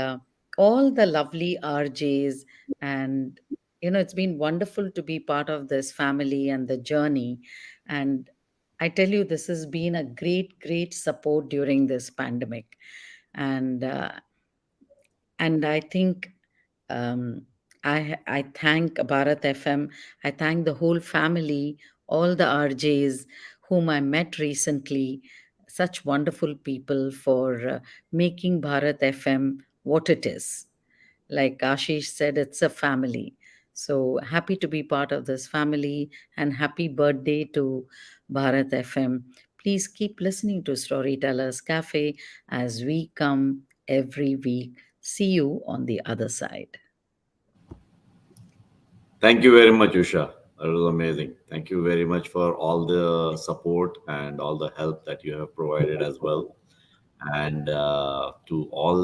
all the lovely RJs, and it's been wonderful to be part of this family and the journey. And I tell you, this has been a great, great support during this pandemic. And I think um, I thank Bharat FM. I thank the whole family, all the RJs whom I met recently. such wonderful people for making Bharat FM what it is. Like Ashish said, it's a family. So happy to be part of this family, and happy birthday to Bharat FM. Please keep listening to Storytellers Cafe as we come every week. See you on the other side. Thank you very much, Usha. That was amazing. Thank you very much for all the support and all the help that you have provided as well. And to all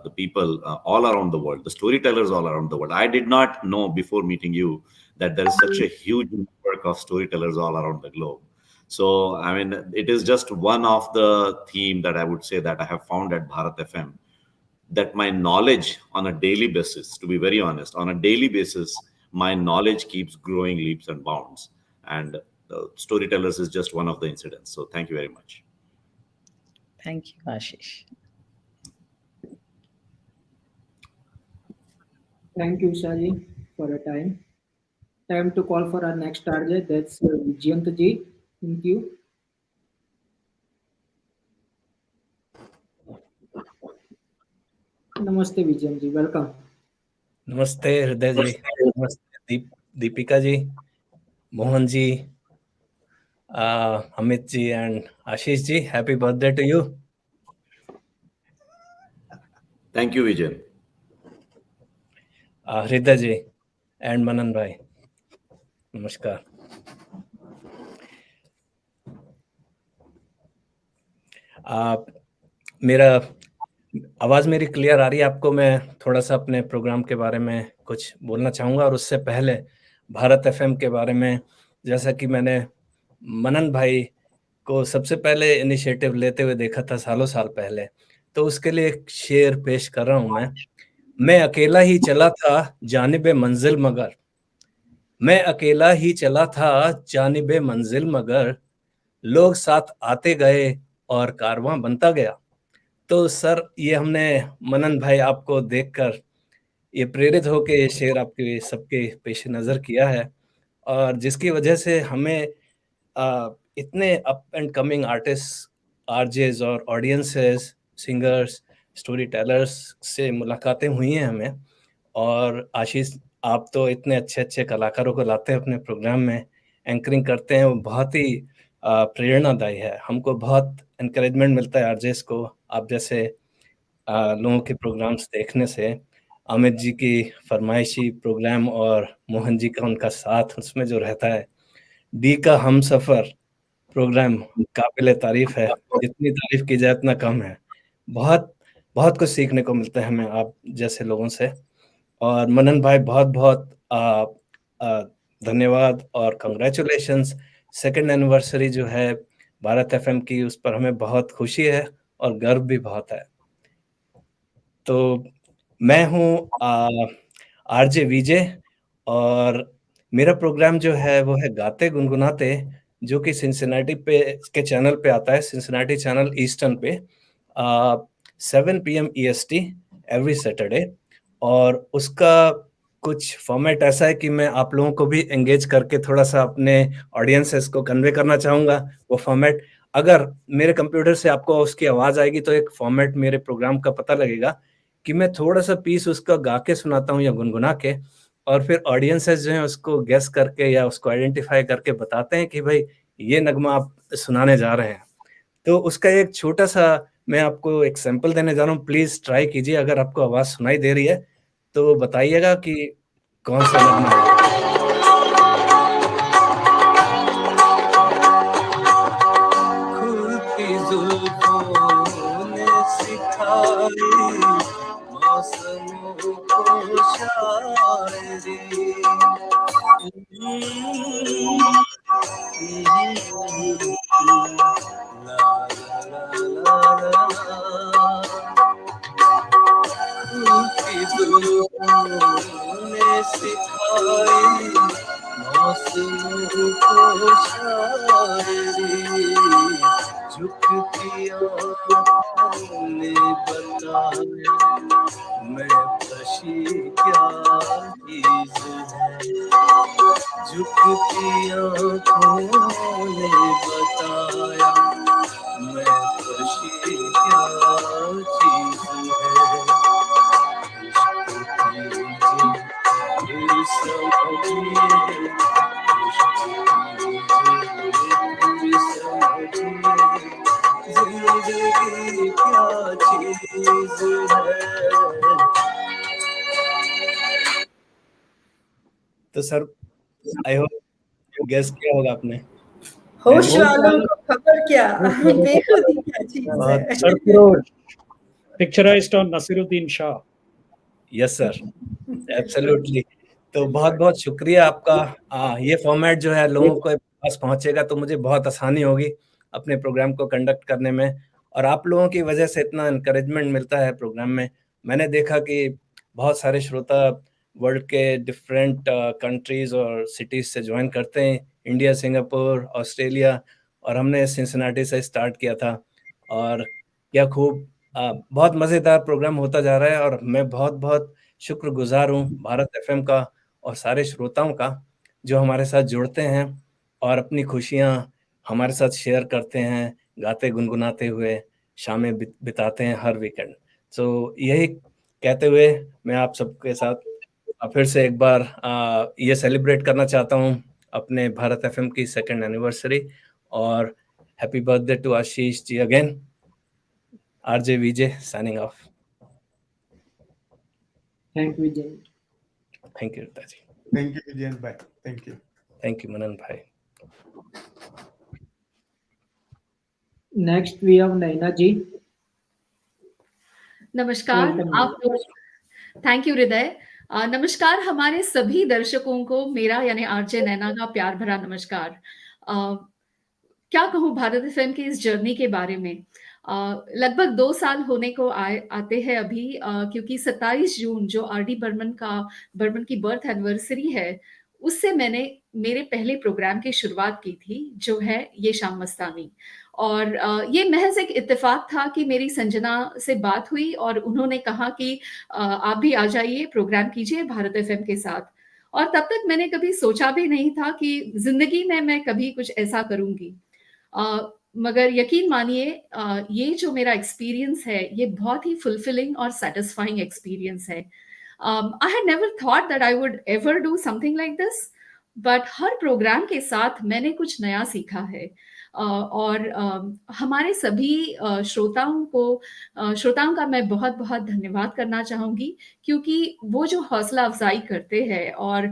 the people all around the world, the storytellers all around the world. I did not know before meeting you that there is such a huge network of storytellers all around the globe. So, I mean, it is just one of the theme that I would say that I have found at Bharat FM, that my knowledge on a daily basis, to be very honest, on a daily basis, my knowledge keeps growing leaps and bounds. And storytellers is just one of the incidents. So thank you very much. Thank you, Ashish. Thank you, Shaji, for your time. Time to call for our next target. That's Vijayant ji. Thank you. Namaste, Vijayant ji. Welcome. नमस्ते हृदय जी, नमस्ते Deepika ji, Mohan ji, Amit ji and Ashish ji. Happy birthday to you. Thank you Vijay. Hriday ji and Manan भाई, नमस्कार. मेरा आवाज़ मेरी clear आ रही है आपको? मैं थोड़ा सा अपने प्रोग्राम के बारे में कुछ बोलना चाहूँगा, और उससे पहले भारत एफएम के बारे में, जैसा कि मैंने मनन भाई को सबसे पहले इनिशिएटिव लेते हुए देखा था सालों साल पहले, तो उसके लिए एक शेर पेश कर रहा हूँ मैं अकेला ही चला था जानिबे मंजिल मगर, मैं अकेला ही चला था जानिबे मंजिल मगर, लोग साथ आते गए और कारवां बनता गया. तो सर, ये हमने मनन भाई आपको देखकर ये प्रेरित होके ये शेर आपके सबके पेश नज़र किया है, और जिसकी वजह से हमें इतने up and coming artist, RJs और ऑडियंसेस, सिंगर्स, स्टोरी टेलर्स से मुलाकातें हुई हैं हमें. और आशीष, आप तो इतने अच्छे अच्छे कलाकारों को लाते हैं अपने प्रोग्राम में, एंकरिंग करते हैं, वो बहुत ही प्रेरणादायी है. हमको बहुत एनकरेजमेंट मिलता है आरजेस को आप जैसे लोगों के प्रोग्राम्स देखने से. अमित जी की फरमाइशी प्रोग्राम और मोहन जी का उनका साथ उसमें जो रहता है, डी का हम सफ़र प्रोग्राम काबिल तारीफ है, जितनी तारीफ की जाए उतना कम है. बहुत बहुत कुछ सीखने को मिलता है हमें आप जैसे लोगों से. और मनन भाई, बहुत बहुत धन्यवाद और कंग्रेचुलेशंस. सेकंड एनिवर्सरी जो है भारत एफएम की, उस पर हमें बहुत खुशी है और गर्व भी बहुत है. तो मैं हूँ आरजे विजय, और मेरा प्रोग्राम जो है वो है गाते गुनगुनाते, जो कि सिंसिनाटी पे के चैनल पे आता है, सिंसिनाटी चैनल ईस्टर्न पे, 7 PM EST एवरी सैटरडे. और उसका कुछ फॉर्मेट ऐसा है कि मैं आप लोगों को भी एंगेज करके थोड़ा सा अपने ऑडियंसेस को कन्वे करना चाहूँगा. वो फॉर्मेट, अगर मेरे कंप्यूटर से आपको उसकी आवाज़ आएगी तो एक फॉर्मेट मेरे प्रोग्राम का पता लगेगा कि मैं थोड़ा सा पीस उसका गा के सुनाता हूँ या गुनगुना के, और फिर ऑडियंसेस जो हैं उसको गेस करके या उसको आइडेंटिफाई करके बताते हैं कि भाई ये नगमा आप सुनाने जा रहे हैं. तो उसका एक छोटा सा मैं आपको एक सैंपल देने जा रहा हूँ. प्लीज़ ट्राई कीजिए. अगर आपको आवाज़ सुनाई दे रही है तो बताइएगा कि कौन सा नगमा है. खुलती जुल्फों ने सिखाई मौसमों को शायरी, ने सिखाई मौसमों को शायरी, झुकती आँखों ने बताया मैं कशी क्या चीज़ है, झुकती आँखों ने बताया मैं खुशी क्या चीज है, जिंदगी क्या चीज है। तो सर, आई होप गेस किया होगा आपने। होश वालों को खबर क्या, बेखुदी क्या चीज है। Sarfarosh, picturised on Naseeruddin Shah. Yes sir, absolutely. तो बहुत बहुत शुक्रिया आपका। ये फॉर्मेट जो है लोगों के पास पहुंचेगा तो मुझे बहुत आसानी होगी अपने प्रोग्राम को कंडक्ट करने में, और आप लोगों की वजह से इतना इनकरेजमेंट मिलता है प्रोग्राम में। मैंने देखा कि बहुत सारे श्रोता वर्ल्ड के डिफरेंट कंट्रीज और सिटीज से ज्वाइन करते हैं, इंडिया, सिंगापुर, ऑस्ट्रेलिया, और हमने सिंसिनाटी से स्टार्ट किया था। और क्या खूब बहुत मज़ेदार प्रोग्राम होता जा रहा है, और मैं बहुत बहुत शुक्रगुजार हूँ भारत एफएम का और सारे श्रोताओं का जो हमारे साथ जुड़ते हैं और अपनी खुशियाँ हमारे साथ शेयर करते हैं, गाते गुनगुनाते हुए शामें बिताते हैं हर वीकेंड। तो यही कहते हुए मैं आप सबके साथ फिर से एक बार ये सेलिब्रेट करना चाहता हूँ अपने भारत एफएम की 2nd एनिवर्सरी, और happy birthday to Ashish ji again. RJ Vijay signing off. Thank you Vijay. Thank you Rita ji. Thank you Vijay भाई। Thank you. Thank you Manan भाई। Next we have Naina ji. नमस्कार आप लोग। थैंक यू हृदय। नमस्कार हमारे सभी दर्शकों को मेरा यानी आरजे नैना का प्यार भरा नमस्कार। क्या कहूँ भारत एफएम की इस जर्नी के बारे में। लगभग 2 साल होने को आते हैं अभी, क्योंकि 27 जून जो आरडी बर्मन की बर्थ एनिवर्सरी है, उससे मैंने मेरे पहले प्रोग्राम की शुरुआत की थी, जो है ये शाम मस्तानी। और ये महज एक इत्तेफाक था कि मेरी संजना से बात हुई और उन्होंने कहा कि आप भी आ जाइए, प्रोग्राम कीजिए भारत एफएम के साथ। और तब तक मैंने कभी सोचा भी नहीं था कि जिंदगी में मैं कभी कुछ ऐसा करूंगी। मगर यकीन मानिए, ये जो मेरा एक्सपीरियंस है, ये बहुत ही फुलफिलिंग और सेटिस्फाइंग एक्सपीरियंस है। I had never thought that I would ever do something like this, but हर प्रोग्राम के साथ मैंने कुछ नया सीखा है। और हमारे सभी श्रोताओं का मैं बहुत बहुत धन्यवाद करना चाहूँगी, क्योंकि वो जो हौसला अफजाई करते हैं और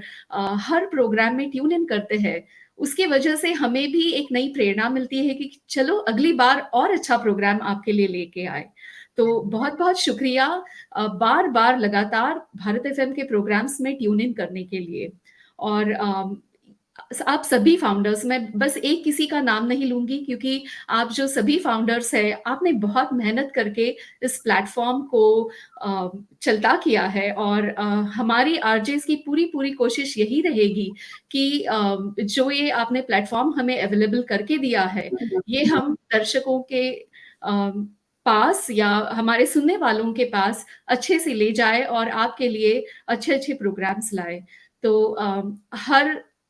हर प्रोग्राम में ट्यून इन करते हैं, उसकी वजह से हमें भी एक नई प्रेरणा मिलती है कि चलो अगली बार और अच्छा प्रोग्राम आपके लिए लेके आए। तो बहुत बहुत शुक्रिया बार बार लगातार भारत एफएम के प्रोग्राम्स में ट्यून इन करने के लिए। और आप सभी फाउंडर्स, मैं बस एक किसी का नाम नहीं लूंगी, क्योंकि आप जो सभी फाउंडर्स हैं, आपने बहुत मेहनत करके इस प्लेटफॉर्म को चलता किया है। और हमारी आरजेस की पूरी कोशिश यही रहेगी कि जो ये आपने प्लेटफॉर्म हमें अवेलेबल करके दिया है, ये हम दर्शकों के पास या हमारे सुनने वालों के पास अच्छे से ले जाए और आपके लिए अच्छे अच्छे प्रोग्राम्स लाए। तो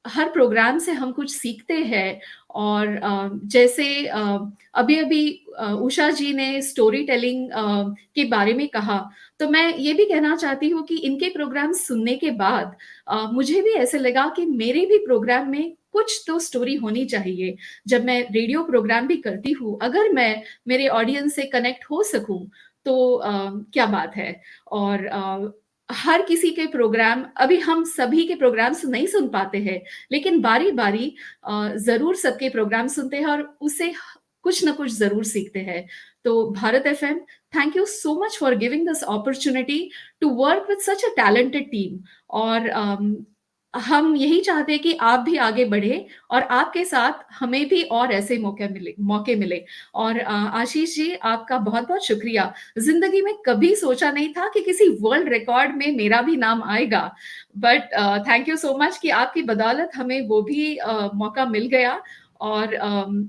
हर प्रोग्राम से हम कुछ सीखते हैं। और जैसे अभी उषा जी ने स्टोरी टेलिंग के बारे में कहा, तो मैं ये भी कहना चाहती हूँ कि इनके प्रोग्राम सुनने के बाद मुझे भी ऐसे लगा कि मेरे भी प्रोग्राम में कुछ तो स्टोरी होनी चाहिए। जब मैं रेडियो प्रोग्राम भी करती हूँ, अगर मैं मेरे ऑडियंस से कनेक्ट हो सकूं तो क्या बात है। और हर किसी के प्रोग्राम, अभी हम सभी के प्रोग्राम्स नहीं सुन पाते हैं, लेकिन बारी बारी जरूर सबके प्रोग्राम सुनते हैं और उससे कुछ ना कुछ जरूर सीखते हैं। तो Bharat FM, thank you so much for giving this opportunity to work with such a talented team. और हम यही चाहते हैं कि आप भी आगे बढ़े और आपके साथ हमें भी और ऐसे मौके मिले। और आशीष जी, आपका बहुत बहुत शुक्रिया। जिंदगी में कभी सोचा नहीं था कि किसी वर्ल्ड रिकॉर्ड में मेरा भी नाम आएगा, but thank you so much कि आपकी बदौलत हमें वो भी मौका मिल गया। और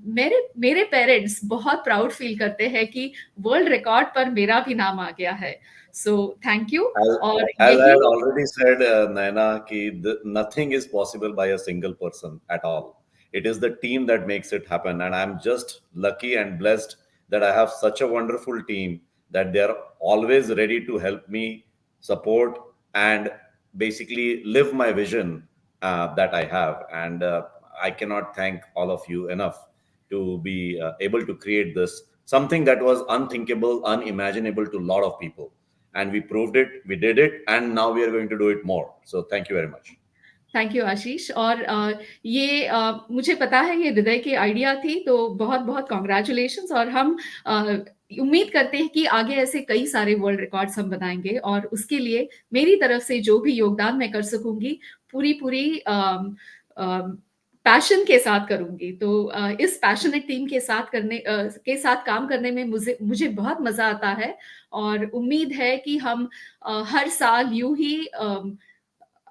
मेरे पेरेंट्स बहुत प्राउड फील करते हैं कि वर्ल्ड रिकॉर्ड पर मेरा भी नाम आ गया है। So thank you. और As I यही had already said, Naina, कि nothing is possible by a single person at all. It is the team that makes it happen. And I'm just lucky and blessed that I have such a wonderful team that they're always ready to help me, support, and basically live my vision that I have. And I cannot thank all of you enough to be able to create this, something that was unthinkable, unimaginable to a lot of people. And we proved it, we did it, and now we are going to do it more. So thank you very much. Thank you Ashish. और ये मुझे पता है ये हृदय की idea थी, तो बहुत बहुत कॉन्ग्रेचुलेशंस। और हम उम्मीद करते हैं कि आगे ऐसे कई सारे वर्ल्ड रिकॉर्ड्स हम बनाएंगे, और उसके लिए मेरी तरफ से जो भी योगदान मैं कर सकूंगी पूरी पैशन के साथ करूंगी। तो इस पैशनेट टीम के साथ काम करने में मुझे बहुत मजा आता है, और उम्मीद है कि हम हर साल यूं ही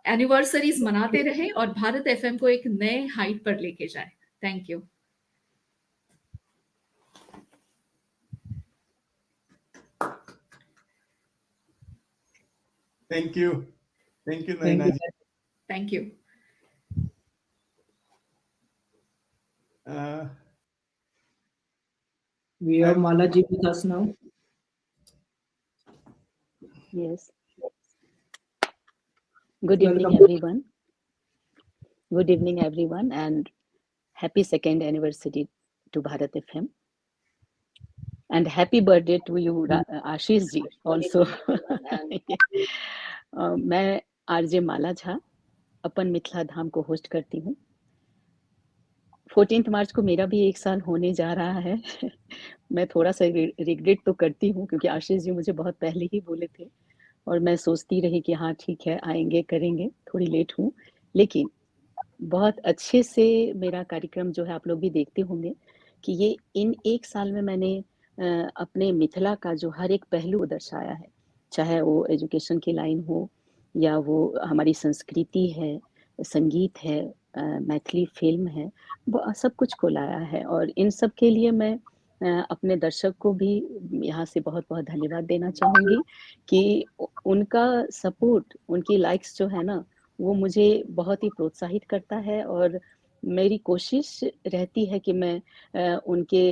एनिवर्सरीज मनाते रहे और भारत एफएम को एक नए हाइट पर लेके जाए। Thank you. Thank you. Thank you, Naina ji. Thank you. We have Mala ji with us now. Yes. Good evening, everyone. Good evening, everyone, and happy second anniversary to Bharat FM. And happy birthday to you, Ashish ji, also. मैं RJ माला झा अपन मिथिला धाम को host करती हूँ। 14 मार्च को मेरा भी 1 साल होने जा रहा है। मैं थोड़ा सा रिग्रेट तो करती हूँ, क्योंकि आशीष जी मुझे बहुत पहले ही बोले थे और मैं सोचती रही कि हाँ ठीक है, आएंगे करेंगे, थोड़ी लेट हूँ। लेकिन बहुत अच्छे से मेरा कार्यक्रम जो है आप लोग भी देखते होंगे कि ये इन 1 साल में मैंने अपने मिथिला का जो हर एक पहलू दर्शाया है, चाहे वो एजुकेशन की लाइन हो या वो हमारी संस्कृति है, संगीत है, मैथिली फिल्म है, सब कुछ को लाया है। और इन सब के लिए मैं अपने दर्शक को भी यहाँ से बहुत बहुत धन्यवाद देना चाहूँगी कि उनका सपोर्ट, उनकी लाइक्स जो है ना, वो मुझे बहुत ही प्रोत्साहित करता है। और मेरी कोशिश रहती है कि मैं उनके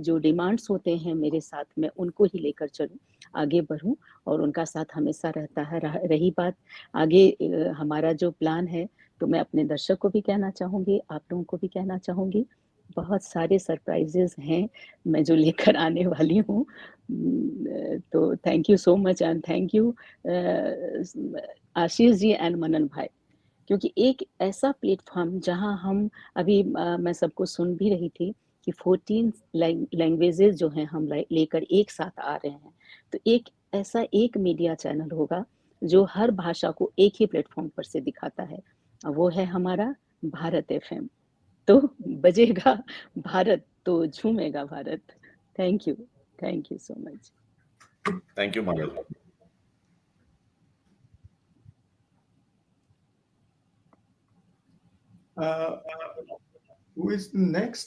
जो डिमांड्स होते हैं मेरे साथ में, उनको ही लेकर चलूँ, आगे बढ़ूँ, और उनका साथ हमेशा रहता है। रही बात आगे हमारा जो प्लान है, तो मैं अपने दर्शक को भी कहना चाहूँगी, आप लोगों को भी कहना चाहूँगी, बहुत सारे सरप्राइजेस हैं मैं जो लेकर आने वाली हूँ। तो thank you so much, and thank you Ashish ji and Manan भाई, क्योंकि एक ऐसा प्लेटफॉर्म जहां हम अभी मैं सबको सुन भी रही थी कि 14 लैंग्वेजेस जो हैं हम लेकर एक साथ आ रहे हैं। तो एक ऐसा एक मीडिया चैनल होगा जो हर भाषा को एक ही प्लेटफॉर्म पर से दिखाता है, वो है हमारा भारत एफएम। तो बजेगा भारत तो झूमेगा Bharat. Thank you so much. Thank you Manoj. Who is next?